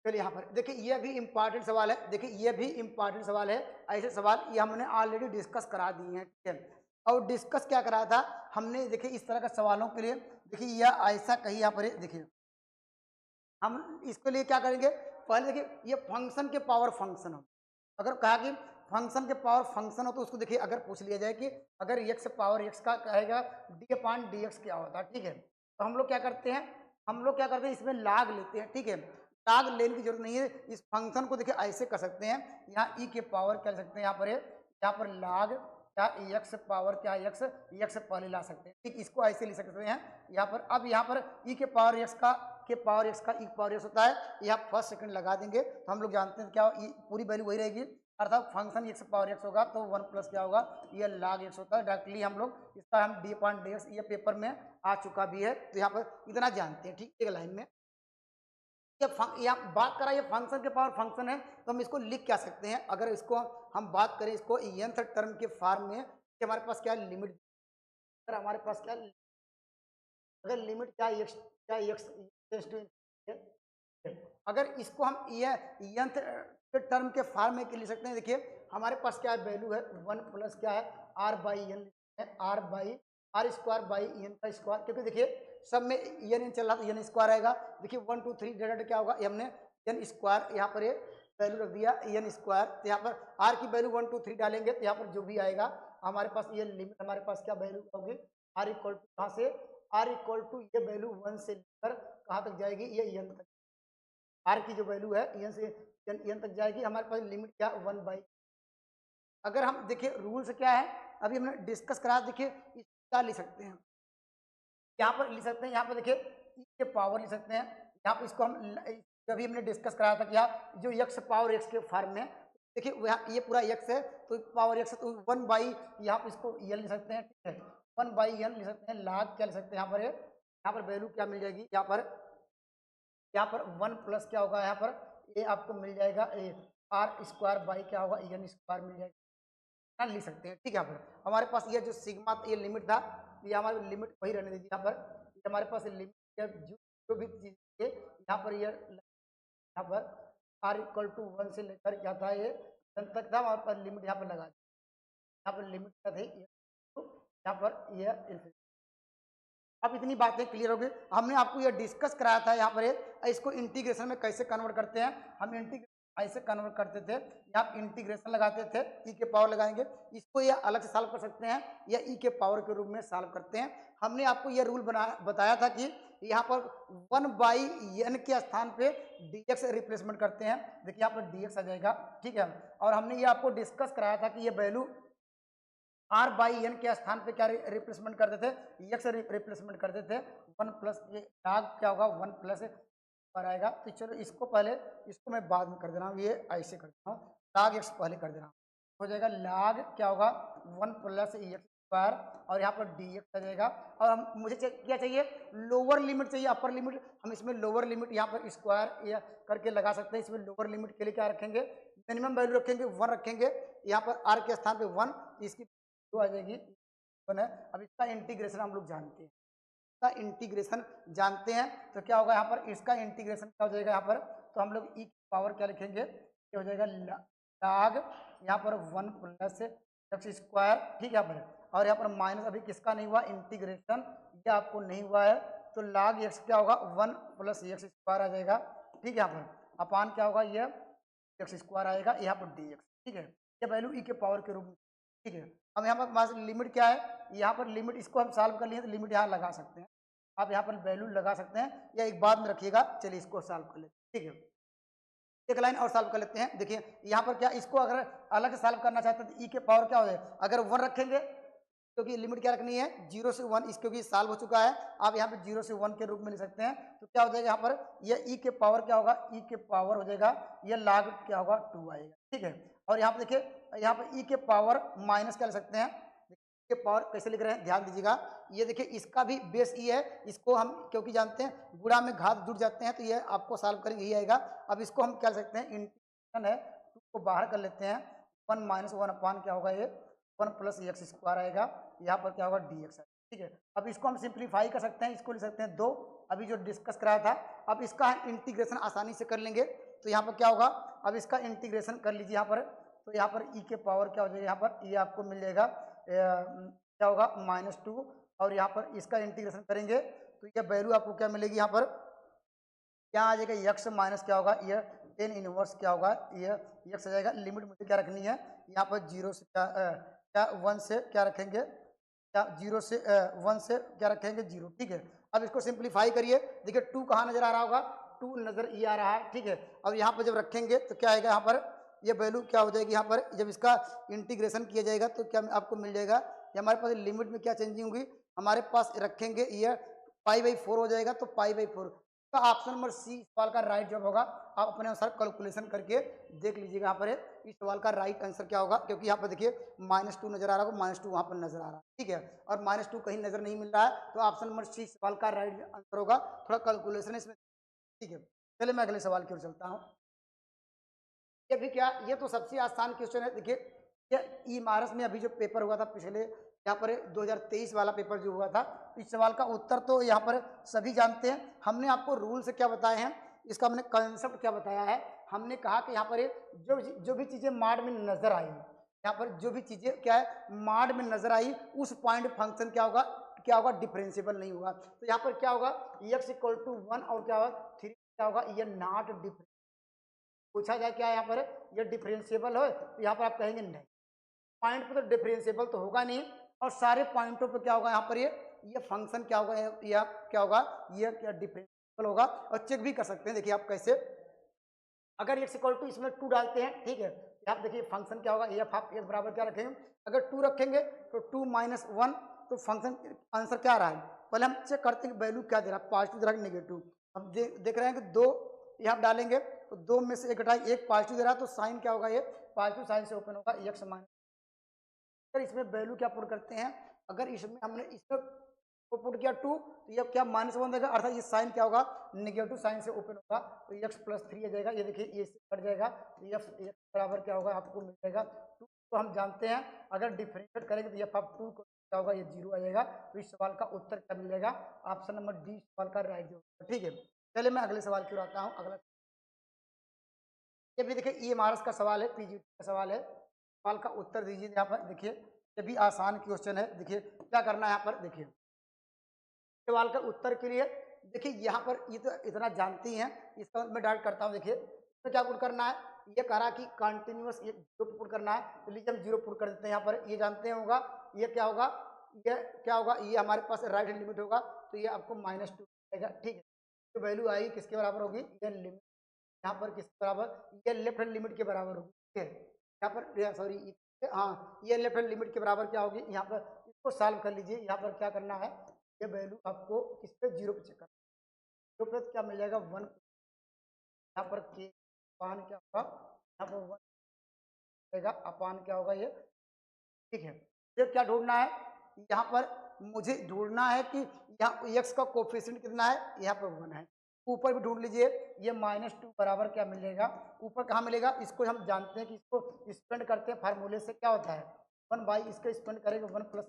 चलिए यहाँ पर देखिए ये भी इम्पॉर्टेंट सवाल है। देखिए ये भी इम्पॉर्टेंट सवाल है। ऐसे सवाल ये हमने ऑलरेडी डिस्कस करा दिए हैं, ठीक है। और डिस्कस क्या करा था हमने, देखिए इस तरह के सवालों के लिए देखिए यह ऐसा कहीं यहाँ पर देखिए हम इसके लिए क्या करेंगे, पहले देखिए ये फंक्शन के पावर फंक्शन हो, अगर कहा कि फंक्शन के पावर फंक्शन हो तो उसको देखिए अगर पूछ लिया जाए कि अगर एक्स पावर एक्स का कहेगा डी अपान डी एक्स क्या होता है, ठीक है। तो हम लोग क्या करते हैं, इसमें लाग लेते हैं, ठीक है। लाग लेने की जरूरत नहीं है, इस फंक्शन को देखिए ऐसे कर सकते हैं, यहाँ ई के पावर क्या कर सकते हैं, यहाँ पर लाग क्या एक्स पावर क्या एक्स पहले ला सकते हैं, ठीक। इसको ऐसे ले सकते हैं यहाँ पर। अब यहाँ पर ई के पावर एक्स का ई पावर एक्स होता है, यहाँ फर्स्ट सेकंड लगा देंगे तो हम लोग जानते हैं क्या पूरी वैल्यू वही रहेगी, अर्थात फंक्शन एक्स पावर एक्स होगा तो 1 प्लस क्या होगा, ये लाग एक्स होता है। डायरेक्टली हम लोग इसका हम डी पॉइंट डी एक्स ये पेपर में आ चुका भी है, तो यहाँ पर इतना जानते हैं, ठीक। एक लाइन में यहाँ बात करा ये फंक्शन के पावर फंक्शन है, तो हम इसको लिख क्या सकते हैं, अगर इसको हम बात करें इसको nth टर्म के फॉर्म में, कि हमारे पास क्या लिमिट, अगर हमारे पास क्या अगर लिमिट क्या एक्स अगर इसको हम ये nth टर्म के फॉर्म में लिख सकते हैं। देखिए हमारे पास क्या वैल्यू है 1 प्लस क्या है R by N, R square by N का स्क्वायर, क्योंकि देखिए सब में एन चल रहा तो एन स्क्वायर आएगा। देखिए 1 2 3 डेढ़ क्या होगा, हमने एन स्क्वायर यहाँ पर वैल्यू रख दिया एन स्क्वायर, तो यहाँ पर आर की वैल्यू 1 2 3 डालेंगे तो यहाँ पर जो भी आएगा हमारे पास ये लिमिट, हमारे पास क्या वैल्यू होगी आर इक्वल टू, कहाँ से आर इक्वल टू ये वैल्यू 1 से लेकर कहाँ तक जाएगी, ये एन तक, आर की जो वैल्यू है एन से एन तक जाएगी। हमारे पास लिमिट क्या 1 बाई, अगर हम देखिए रूल से क्या है अभी हमने डिस्कस करा, देखिए क्या लिख सकते हैं, यहाँ पर लिख सकते हैं, यहाँ पर देखिए ई के पावर लिख सकते हैं, यहाँ पर इसको हम अभी हमने डिस्कस कराया था क्या जो एक्स पावर एक्स के फॉर्म में, देखिए यहाँ ये पूरा एक्स है तो पावर एक्स है तो 1 बाई यहाँ पर इसको एन लिख सकते हैं, ठीक है। 1 बाई एन लिख सकते हैं, लाग क्या लिख सकते हैं, यहाँ पर वैल्यू क्या मिल जाएगी, यहाँ पर 1 प्लस क्या होगा, यहाँ पर ये आपको मिल जाएगा आर स्क्वायर बाई क्या होगा एन स्क्वायर मिल जाएगा, लिख सकते हैं, ठीक है। यहाँ पर हमारे पास ये जो सिग्मा ये लिमिट था, ये हमारे लिमिट वही रहने दीजिए, यहाँ पर ये हमारे पास लिमिट जो भी चीज है यहाँ पर यहाँ पर आर इक्वल टू 1 से लेकर क्या था ये तक था, हमारे पास लिमिट यहाँ पर लगा दी, यहाँ पर लिमिट क्या थी यहाँ पर ये अब इतनी बातें क्लियर हो गई। हमने आपको ये डिस्कस कराया था यहाँ पर इसको इंटीग्रेशन में कैसे कन्वर्ट करते हैं, हम इंटीग्रेशन ऐसे कन्वर्ट करते थे, यहाँ इंटीग्रेशन लगाते थे ई के पावर लगाएंगे, इसको ये अलग से सॉल्व कर सकते हैं या ई के पावर के रूप में सॉल्व करते हैं। हमने आपको ये रूल बताया था कि यहाँ पर 1 बाई एन के स्थान पे dx रिप्लेसमेंट करते हैं, देखिए यहाँ पर dx आ जाएगा, ठीक है। और हमने ये आपको डिस्कस कराया था कि ये वैल्यू आर बाई एन के स्थान पे क्या रिप्लेसमेंट करते थे, एक्स रिप्लेसमेंट करते थे, 1 प्लस ये लाग क्या होगा 1 प्लस पर आएगा। तो चलो इसको मैं बाद में कर दे रहा हूँ, ये ऐसे कर दे रहा हूँ, लाग एक्स पहले कर दे रहा हूँ, हो जाएगा लाग क्या होगा 1 प्लस एक्स स्क्वायर और यहाँ पर डी एक्स आ जाएगा। और हम मुझे क्या चाहिए, लोअर लिमिट चाहिए, अपर लिमिट हम इसमें लोअर लिमिट यहाँ पर स्क्वायर या करके लगा सकते हैं। इसमें लोअर लिमिट के लिए क्या रखेंगे, मिनिमम वैल्यू रखेंगे 1 रखेंगे, यहाँ पर आर के स्थान पे 1, इसकी आ जाएगी 1 है। अब इसका इंटीग्रेशन हम लोग जानते हैं, इसका इंटीग्रेशन जानते हैं तो क्या होगा यहाँ पर इसका इंटीग्रेशन क्या हो जाएगा, यहाँ पर तो हम लोग ई पावर क्या लिखेंगे, ये हो जाएगा लाग यहाँ पर 1 प्लस एक्स स्क्वायर, ठीक है यहाँ पर, और यहाँ पर माइनस अभी किसका नहीं हुआ इंटीग्रेशन, ये आपको नहीं हुआ है तो लाग एक्स क्या होगा 1 प्लस एक्स स्क्वायर आ जाएगा, ठीक है। यहाँ पर अपान क्या होगा ये एक्स स्क्वायर आएगा, यहाँ पर डी एक्स, ठीक है। ये वैल्यू ई के पावर के रूप में, ठीक है। अब यहाँ पर लिमिट क्या है, यहाँ पर लिमिट इसको हम सॉल्व कर लिए तो लिमिट यहाँ लगा सकते हैं, आप यहाँ पर वैल्यू लगा सकते हैं या एक बाद में रखिएगा। चलिए इसको सॉल्व कर लेते हैं, ठीक है। एक लाइन और सॉल्व कर लेते हैं, देखिए यहाँ पर क्या इसको अगर अलग से सॉल्व करना चाहते हैं तो ई के पावर क्या हो जाएगा, अगर 1 रखेंगे क्योंकि लिमिट क्या रखनी है 0 से 1, क्योंकि सॉल्व हो चुका है, आप यहाँ पे 0 से 1 के रूप में ले सकते हैं। तो क्या हो जाएगा यहाँ पर ये ई के पावर क्या होगा, ई के पावर हो जाएगा ये लाग क्या होगा 2 आएगा, ठीक है। और यहाँ पे देखिए यहाँ पर ई के पावर माइनस क्या ले सकते हैं, के पावर कैसे लिख रहे हैं ध्यान दीजिएगा, ये देखिए इसका भी बेस ई है, इसको हम क्योंकि जानते हैं गुणा में घात जुड़ जाते हैं तो ये आपको सॉल्व करेंगे यही आएगा। अब इसको हम क्या कर सकते हैं, इंटीग्रेशन है 2 को बाहर कर लेते हैं, 1 माइनस 1 अपान क्या होगा ये 1 प्लस एक्स स्क्वायर आएगा, यहाँ पर क्या होगा डी एक्स, ठीक है। अब इसको हम सिंप्लीफाई कर सकते हैं, इसको लिख सकते हैं 2, अभी जो डिस्कस कराया था। अब इसका इंटीग्रेशन आसानी से कर लेंगे, तो यहाँ पर क्या होगा, अब इसका इंटीग्रेशन कर लीजिए यहाँ पर, तो यहाँ पर ई के पावर क्या हो जाएगा, यहाँ पर ये आपको मिल जाएगा क्या होगा -2, और यहाँ पर इसका इंटीग्रेशन करेंगे तो ये वैल्यू आपको क्या मिलेगी, यहाँ पर क्या आ जाएगा, यक्स माइनस क्या होगा, ये टेन इनवर्स क्या होगा, ये यक्स आ जाएगा। लिमिट मुझे क्या रखनी है, यहाँ पर 0 से क्या 1 से क्या रखेंगे, क्या 0 से 1 से क्या रखेंगे 0, ठीक है। अब इसको सिंप्लीफाई करिए, देखिए 2 कहाँ नजर आ रहा होगा, 2 नजर ये आ रहा है, ठीक है। अब यहाँ पर जब रखेंगे तो क्या आएगा, यहाँ पर ये वैल्यू क्या हो जाएगी, यहाँ पर जब इसका इंटीग्रेशन किया जाएगा तो क्या आपको मिल जाएगा, ये हमारे पास लिमिट में क्या चेंजिंग होगी, हमारे पास रखेंगे ये पाई/4 हो जाएगा, तो पाई/4 का ऑप्शन नंबर सी सवाल का राइट जवाब होगा। आप अपने अनुसार कैलकुलेशन करके देख लीजिएगा यहाँ पर इस सवाल का राइट आंसर क्या होगा, क्योंकि यहाँ पर देखिए -2 नजर आ रहा होगा, -2 वहाँ पर नजर आ रहा है, ठीक है, और -2 कहीं नजर नहीं मिल रहा है, तो ऑप्शन नंबर सी सवाल का राइट आंसर होगा। थोड़ा कैलकुलेशन इसमें, ठीक है। चलिए मैं अगले सवाल की ओर चलता हूँ। ये भी क्या, ये तो सबसे आसान क्वेश्चन है। देखिए ये ई मार्स में अभी जो पेपर हुआ था पिछले, यहाँ पर 2023 वाला पेपर जो हुआ था, इस सवाल का उत्तर तो यहाँ पर सभी जानते हैं। हमने आपको रूल से क्या बताए हैं, इसका हमने कंसेप्ट क्या बताया है, हमने कहा कि यहाँ पर जो भी चीज़ें माड में नजर आई, यहाँ पर जो भी चीज़ें क्या है माड में नजर आई, उस पॉइंट फंक्शन क्या होगा डिफरेंशिएबल नहीं होगा। तो यहाँ पर क्या होगा, x = 1 और क्या होगा 3, क्या होगा, ये नॉट डिफरेंशिएबल पूछा जाए क्या यहाँ पर ये डिफरेंशिएबल हो, तो यहाँ पर आप कहेंगे नहीं, पॉइंट पे तो डिफरेंशिएबल तो होगा नहीं, और सारे पॉइंटों पे क्या होगा यहाँ पर ये फंक्शन क्या होगा, या क्या होगा, ये क्या डिफरेंशिएबल होगा। और चेक भी कर सकते हैं, देखिए आप कैसे, अगर x = इसमें 2 डालते हैं, ठीक है, आप देखिए फंक्शन क्या होगा, f ऑफ x बराबर क्या रखेंगे, अगर 2 रखेंगे तो 2 - 1, तो फंक्शन आंसर क्या आ रहा है, पहले हम चेक करते हैं वैल्यू क्या दे रहा है, पॉजिटिव दे रहा है नेगेटिव। हम देख रहे हैं कि 2 यहाँ डालेंगे तो 2 में से 1 घटाए 1 पॉजिटिव दे रहा है, तो साइन क्या होगा, ये पॉजिटिव साइन से ओपन होगा x माइनस। अगर इसमें वैल्यू क्या पुट करते हैं, अगर इसमें हमने इसमें को पुट किया 2, तो ये क्या -1 देगा, अर्थात ये साइन क्या होगा नेगेटिव साइन से ओपन होगा, तो x + 3 आ जाएगा। ये देखिए ये कट जाएगा, तो f बराबर क्या होगा आपको मिल जाएगा 2। तो हम जानते हैं अगर डिफरेंशिएट करेंगे तो f ऑफ 2 क्या होगा, ये 0 आ जाएगा। तो इस सवाल का उत्तर क्या मिल जाएगा, ऑप्शन नंबर डी सवाल का राइट जवाब, ठीक है। चलिए मैं अगले सवाल की ओर आता हूँ। अगला ये भी देखिए ये महाराष्ट्र का सवाल है, पीजीटी का सवाल है, सवाल का उत्तर दीजिए। यहाँ पर देखिए ये भी आसान क्वेश्चन है, देखिए क्या करना है यहाँ पर, देखिए सवाल का उत्तर के लिए देखिए यहाँ पर ये तो इतना जानती हैं, इसका मैं डायरेक्ट करता हूँ। देखिए इसमें क्या पुट करना है, ये कह रहा कि कंटिन्यूअस ये 0 पुट करना है, तो लीजिए हम 0 पुट कर देते हैं यहाँ पर। ये जानते होगा ये क्या होगा, ये क्या होगा, ये हमारे पास राइट हैंड लिमिट होगा, तो ये आपको -2 आएगा, ठीक है। तो वैल्यू आई किसके बराबर होगी, ये लिमिट यहाँ पर किसके बराबर, ये लेफ्ट हैंड लिमिट के बराबर होगी, ठीक है। यहाँ पर सॉरी, हाँ ये लेफ्ट हैंड लिमिट के बराबर क्या होगी, यहाँ पर इसको सॉल्व कर लीजिए। यहाँ पर क्या करना है, ये वैल्यू आपको किस पे 0 पे चेक करना है, 0 पे क्या मिल जाएगा 1, यहाँ पर के अपान क्या होगा, यहाँ पर 1 रहेगा अपान क्या होगा ये, ठीक है। फिर क्या ढूंढना है, यहाँ पर मुझे ढूंढना है कि यहाँ x का कोफिशिएंट कितना है, यहाँ पर 1 है। ऊपर भी ढूंढ लीजिए, ये -2 बराबर क्या मिल जाएगा, ऊपर कहाँ मिलेगा, इसको हम जानते हैं कि इसको स्पेंड करते हैं फार्मूले से, क्या होता है 1 इसका स्पेंड करेंगे 1 प्लस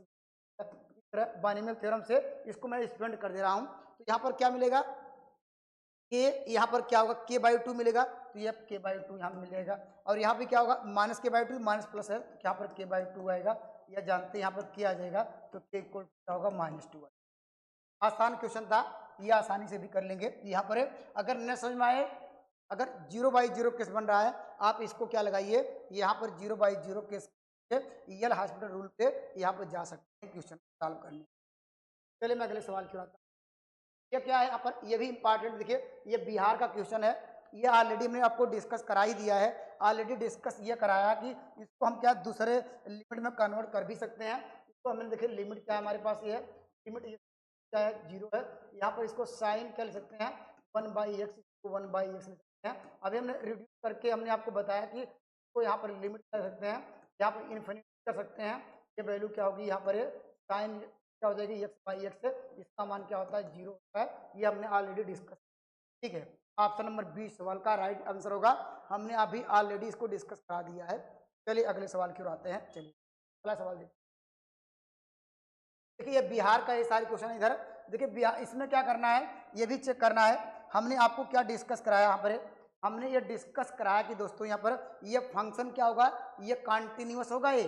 बाइनोमियल थ्योरम से, इसको मैं स्पेंड कर दे रहा हूँ। तो यहाँ पर क्या मिलेगा, के यहाँ पर क्या होगा k/2 मिलेगा, तो ये k/2 यहाँ मिल जाएगा। और यहाँ पे क्या होगा -k/2 माइनस प्लस है, तो यहाँ पर k/2 आएगा, यह जानते हैं यहाँ पर k आ जाएगा, तो k इक्वल क्या होगा -2। आसान क्वेश्चन था, ये आसानी से भी कर लेंगे। यहाँ पर अगर न समझ में आए, अगर 0/0 केस बन रहा है, आप इसको क्या लगाइए, यहाँ पर 0/0 केस यल हॉस्पिटल रूल पे यहाँ पर जा सकते हैं क्वेश्चन सॉल्व करने। चलिए मैं अगले सवाल की बात, ये क्या है यहाँ पर, ये भी इंपॉर्टेंट, देखिए ये बिहार का क्वेश्चन है, ये ऑलरेडी मैंने आपको डिस्कस करा ही दिया है। ऑलरेडी डिस्कस ये कराया कि इसको हम क्या दूसरे लिमिट में कन्वर्ट कर भी सकते हैं। इसको हमने देखिए लिमिट क्या है हमारे पास, ये लिमिट क्या है 0 है, यहाँ पर इसको साइन क्या लिख सकते हैं 1/x, इसको 1/x लिख सकते हैं। अभी हमने रिड्यूस करके हमने आपको बताया कि इसको यहाँ पर लिमिट कर सकते हैं, यहाँ पर इन्फिनिटी कर सकते हैं। ये वैल्यू क्या होगी, यहाँ पर साइन क्या हो जाएगी x/x, इसका मान क्या होता है 0 होता है, ये हमने ऑलरेडी डिस्कस, ठीक है। ऑप्शन नंबर 20 सवाल का राइट आंसर होगा, हमने अभी ऑलरेडी इसको डिस्कस करा दिया है। चलिए अगले सवाल की ओर आते हैं। चलिए अगला सवाल देखिए, ये बिहार का ये सारे क्वेश्चन इधर देखिए, बिहार इसमें क्या करना है, ये भी चेक करना है। हमने आपको क्या डिस्कस कराया यहाँ पर, हमने ये डिस्कस कराया कि दोस्तों यहाँ पर ये फंक्शन क्या होगा, ये कॉन्टिन्यूअस होगा ये।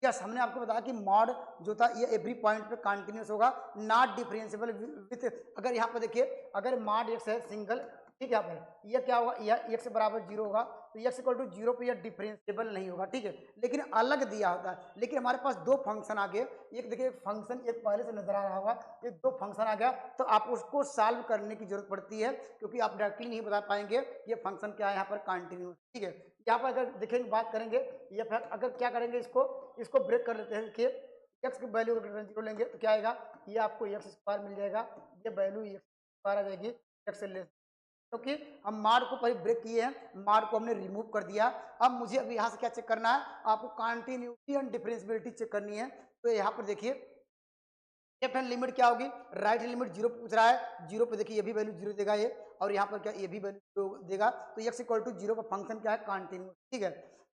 यस, हमने आपको बताया कि मॉड जो था ये एवरी पॉइंट पे कॉन्टिन्यूअस होगा, नॉट डिफरेंशिएबल विथ। अगर यहाँ पर देखिए, अगर मॉड एक्स है सिंगल, ठीक है, यहाँ पर ये क्या होगा, यह एक्स बराबर 0 होगा, तो एक्स इक्वल टू 0 पे यह डिफरेंशिएबल नहीं होगा, ठीक है, लेकिन अलग दिया होता है। लेकिन हमारे पास दो फंक्शन आ गए, एक देखिए फंक्शन एक पहले से नजर आ रहा होगा, ये दो फंक्शन आ गया, तो आप उसको सॉल्व करने की जरूरत पड़ती है, क्योंकि आप डायरेक्टली नहीं बता पाएंगे ये फंक्शन क्या है यहाँ पर कंटिन्यूअस, ठीक है। यहाँ पर अगर देखेंगे बात करेंगे, ये फिर अगर क्या करेंगे, इसको ब्रेक कर लेते हैं। देखिए एक्स की वैल्यू अगर 0 लेंगे तो क्या आएगा, ये आपको एक्स स्क्वायर मिल जाएगा, ये वैल्यू एक्स स्क्वायर आ जाएगी एक्स से लेस, क्योंकि हम मार्ड को पहले ब्रेक किए हैं, मार्ड को हमने रिमूव कर दिया। अब मुझे अभी यहाँ से क्या चेक करना है, आपको कॉन्टिन्यूटी एंड डिफरेंशिएबिलिटी चेक करनी है। तो यहाँ पर देखिए लेफ्ट हैंड लिमिट क्या होगी, राइट हैंड लिमिट 0 पूछ रहा है, 0 पे देखिए ये भी वैल्यू 0 देगा ये, और यहाँ पर क्या ये भी वैल्यू 0 देगा, तो एक्स इक्वल टू 0 का फंक्शन क्या है, कॉन्टिन्यूअस, ठीक है।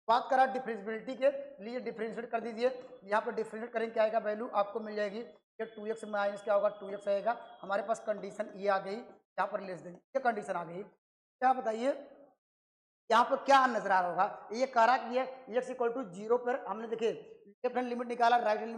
बात करा डिफरेंशिएबिलिटी के लिए, डिफरेंशिएट कर दीजिए, यहाँ पर डिफरेंशिएट करेंगे क्या आएगा, वैल्यू आपको मिल जाएगी, ये 2x माइनस क्या होगा 2x आएगा। हमारे पास कंडीशन ये आ गई, यहाँ पर लेस देन ये कंडीशन आ गई। क्या बताइए यहाँ पर क्या नजर आ रहा होगा, ये कह रहा कि ये एक्स इक्वल टू 0 पर हमने देखिए लेफ्ट हैंड लिमिट निकाला, राइट हैंड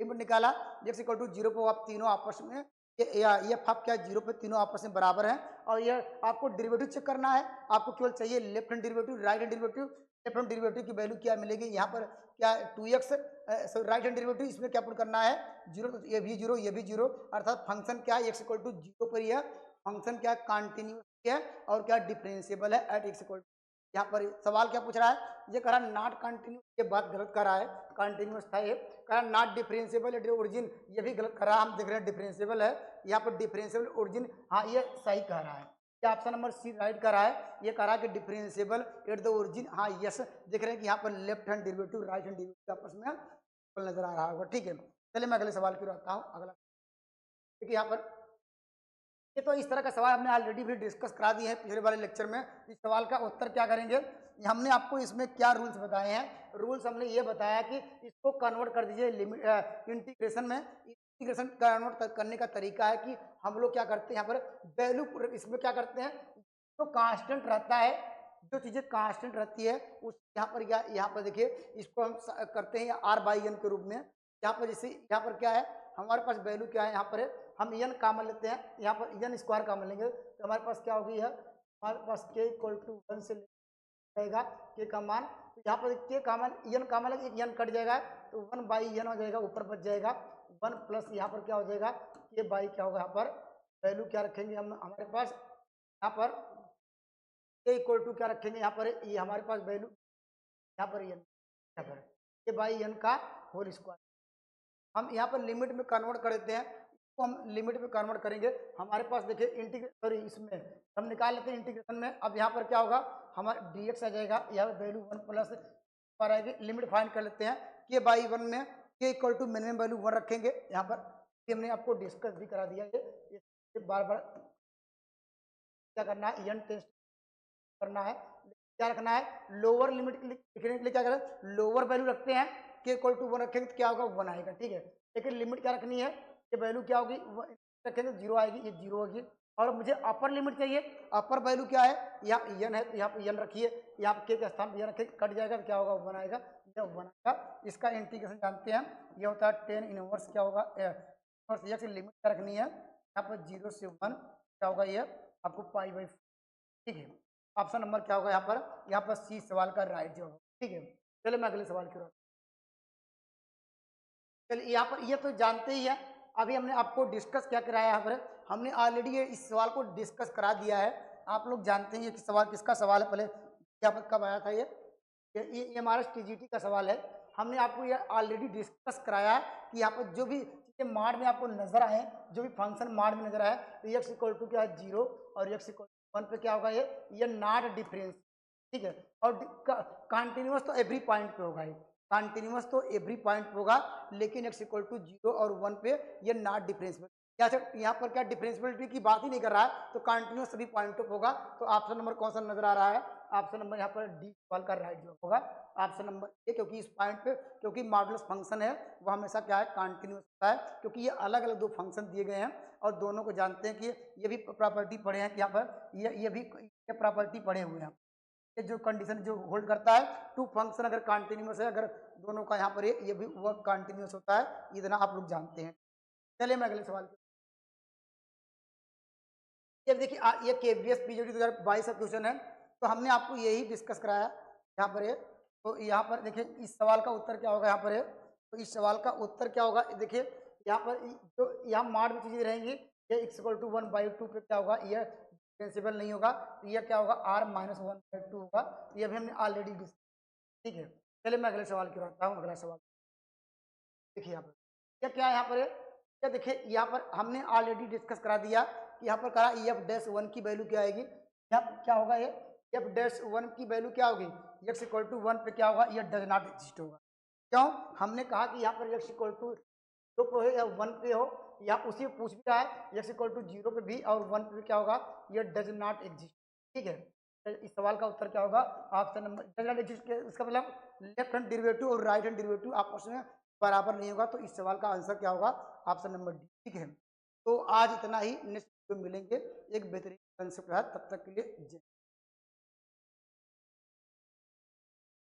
लिमिट निकाला, एक्स इक्वल टू 0 पर आप तीनों आपस में ये फप क्या 0 पे तीनों आपस में बराबर हैं, और ये आपको डेरिवेटिव चेक करना है। आपको केवल चाहिए left hand derivative, right hand derivative. Left hand derivative की वैल्यू क्या मिलेगी, यहाँ पर क्या 2x, राइट हैंड डेरिवेटिव इसमें क्या पुट करना है 0, तो ये भी 0 ये भी 0, अर्थात फंक्शन क्या है एक्स इक्वल टू 0 पर, यह फंक्शन क्या कंटिन्यूअस है और क्या डिफरेंशिएबल है एट एक्स इक्वल। यहाँ पर सवाल क्या पूछ रहा है, ये कह रहा नॉट कंटिन्यूस, ये बात गलत कर रहा है, कंटिन्यूस था ये, कह रहा नॉट डिफरेंशिएबल एट ओरिजिन, ये भी गलत कर रहा है, हम देख रहे हैं डिफरेंशिएबल है, यहाँ पर डिफरेंशिएबल ओरिजिन, हाँ ये सही कह रहा है, ये ऑप्शन नंबर सी राइट कर रहा है, ये कह रहा है कि डिफरेंशिएबल एट द ओरिजिन, हाँ यस, देख रहे हैं कि यहाँ पर left hand derivative right hand derivative आपस में नजर आ रहा होगा, ठीक है। चलिए मैं अगले सवाल की ओर आता हूँ। अगला देखिए यहाँ पर ये तो इस तरह का सवाल हमने ऑलरेडी भी डिस्कस करा दिए हैं पिछले वाले लेक्चर में। इस सवाल का उत्तर क्या करेंगे, हमने आपको इसमें क्या रूल्स बताए हैं, रूल्स हमने ये बताया कि इसको कन्वर्ट कर दीजिए लिमिट इंटीग्रेशन में। इंटीग्रेशन कन्वर्ट करने का तरीका है कि हम लोग क्या करते हैं, यहाँ पर वैल्यू इसमें क्या करते हैं, तो कांस्टेंट रहता है, जो चीज़ें कांस्टेंट रहती है उस यहाँ पर यहाँ पर देखिए इसको हम करते हैं आर बाई एन के रूप में। यहाँ पर जैसे यहाँ पर क्या है, हमारे पास वैल्यू क्या है, यहाँ पर है हम एन कामन लेते हैं, यहाँ पर एन स्क्वायर कामन लेंगे तो हमारे पास क्या होगी है, हमारे पास के इक्वल टू 1 से रहेगा के का मान, तो यहाँ पर के कामन एन कामन लगे, एक एन कट जाएगा तो 1 बाई एन हो जाएगा, ऊपर बच जाएगा 1 प्लस यहाँ पर क्या हो जाएगा के बाई क्या होगा, यहाँ पर वैल्यू क्या रखेंगे हम, हमारे पास यहाँ पर के इक्वल टू क्या रखेंगे, यहाँ पर ये हमारे पास वैल्यू यहाँ पर एन, यहाँ पर के बाई एन का होल स्क्वायर, हम यहाँ पर लिमिट में कन्वर्ट कर देते हैं, इसको हम लिमिट में कन्वर्ट करेंगे, हमारे पास देखिए सॉरी इसमें हम निकाल लेते हैं इंटीग्रेशन में। अब यहाँ पर क्या होगा, हमारा dx आ जाएगा, यहाँ पर वैल्यू 1 प्लस पर आएगी, लिमिट फाइंड कर लेते हैं, के बाई 1 में के इक्वल टू मिनिमम वैल्यू 1 रखेंगे, यहाँ पर हमने आपको डिस्कस भी करा दिया, ये बार बार क्या करना है, एन टेस्ट करना है, क्या रखना है, लोअर लिमिट लिखने के लिए क्या करें, लोअर वैल्यू रखते हैं, के इक्वल टू 1 रखेंगे तो क्या होगा 1 आएगा, ठीक है। लेकिन लिमिट क्या रखनी है, ये वैल्यू क्या होगी रखेंगे 0 आएगी, ये 0 होगी, और मुझे अपर लिमिट चाहिए, अपर वैल्यू क्या है, यहाँ एन है तो यहाँ पर एन रखिए, यहाँ के स्थान पर एन रखिए, कट जाएगा तो क्या होगा 1 आएगा, ये 1 आएगा। इसका इंटीग्रेशन जानते हैं, ये होता है 10 इनवर्स क्या होगा, इनवर्स एक्स लिमिट क्या रखनी है, यहाँ पर 0 से 1 क्या होगा, ये आपको पाई बाई, ठीक है। ऑप्शन नंबर क्या होगा यहाँ पर सी सवाल का राइट जवाब, ठीक है। चलिए मैं अगले सवाल की ओर, चलिए यहाँ पर ये तो जानते ही है, अभी हमने आपको डिस्कस क्या कराया, यहाँ पर हमने ऑलरेडी ये इस सवाल को डिस्कस करा दिया है, आप लोग जानते हैं कि सवाल किसका सवाल है, पहले यहाँ पर कब आया था, ये हमारा टीजीटी का सवाल है। हमने आपको ये ऑलरेडी डिस्कस कराया है कि यहाँ पर जो भी चीज़ें मार्ड में आपको नजर आए, जो भी फंक्शन मार्ड में नजर आए, तो एक्स इक्वल टू क्या है 0 और एक्स इक्वल टू 1 पे क्या होगा, ये नॉट डिफरेंस, ठीक है। और कंटिन्यूअस तो एवरी पॉइंट पे होगा, ये कंटिन्यूअस तो एवरी पॉइंट पे होगा, लेकिन एक्स इक्वल टू 0 और 1 पे ये नॉट डिफरेंशिएबल, यहाँ पर क्या डिफरेंशिएबिलिटी की बात ही नहीं कर रहा है, तो कंटिन्यूअस सभी पॉइंट पे होगा। तो ऑप्शन नंबर कौन सा नजर आ रहा है, ऑप्शन नंबर यहाँ पर डी सवाल का राइट जवाब होगा ऑप्शन नंबर ए, क्योंकि इस पॉइंट पे क्योंकि मॉडुलस फंक्शन है वो हमेशा क्या है कंटिन्यूअस होता है, क्योंकि ये अलग अलग दो फंक्शन दिए गए हैं और दोनों को जानते हैं कि ये भी प्रॉपर्टी पढ़े हैं कि यहाँ पर ये भी ये प्रॉपर्टी पढ़े हुए हैं। ये जो कंडीशन जो होल्ड करता है, टू फंक्शन अगर कंटिन्यूअस है, अगर दोनों का यहाँ पर ये भी वर्क कंटिन्यूअस होता है, इतना आप लोग जानते हैं। चलिए मैं अगले सवाल की, ये देखिए ये केवीएस पीजीडी 2022 का क्वेश्चन है, तो हमने आपको यही डिस्कस कराया यहाँ पर है। तो यहाँ पर देखिए इस सवाल का उत्तर क्या होगा यहाँ पर है, तो इस सवाल का उत्तर क्या होगा देखिए यहाँ पर जो यहाँ मार्ड में चीजें रहेंगी, ये x इक्वल टू 1/2 पे क्या होगा, ये डिफरेंशिएबल नहीं होगा, तो ये क्या होगा r-1/2 होगा, तो ये भी हमने ऑलरेडी डिस्कस, ठीक है। चलिए मैं अगले सवाल की ओर आता हूँ। अगला सवाल देखिए यहाँ पर क्या क्या यहाँ पर है, क्या देखिए यहाँ पर हमने ऑलरेडी डिस्कस करा दिया कि यहाँ पर करा f-1 की वैल्यू क्या आएगी, यहाँ क्या होगा ये f-1 की वैल्यू क्या होगी, x इक्वल टू 1 पे क्या होगा, ये डज नॉट एग्जिस्ट होगा। क्यों, हमने कहा कि यहाँ पर x इक्वल टू 2 पे हो या 1 पे हो, या उसी पूछ भी रहा है x इक्वल टू 0 पे भी और 1 पे क्या होगा, ये डज नॉट एग्जिस्ट, ठीक है। तो इस सवाल का उत्तर क्या होगा, option number does not exist, इसका मतलब लेफ्ट हैंड डेरिवेटिव और राइट हैंड डेरिवेटिव आपस में बराबर नहीं होगा, तो इस सवाल का आंसर क्या होगा, ऑप्शन नंबर डी, ठीक है। तो आज इतना ही, नेक्स्ट वीडियो मिलेंगे एक बेहतरीन कंसेप्ट है, तब तक के लिए जय।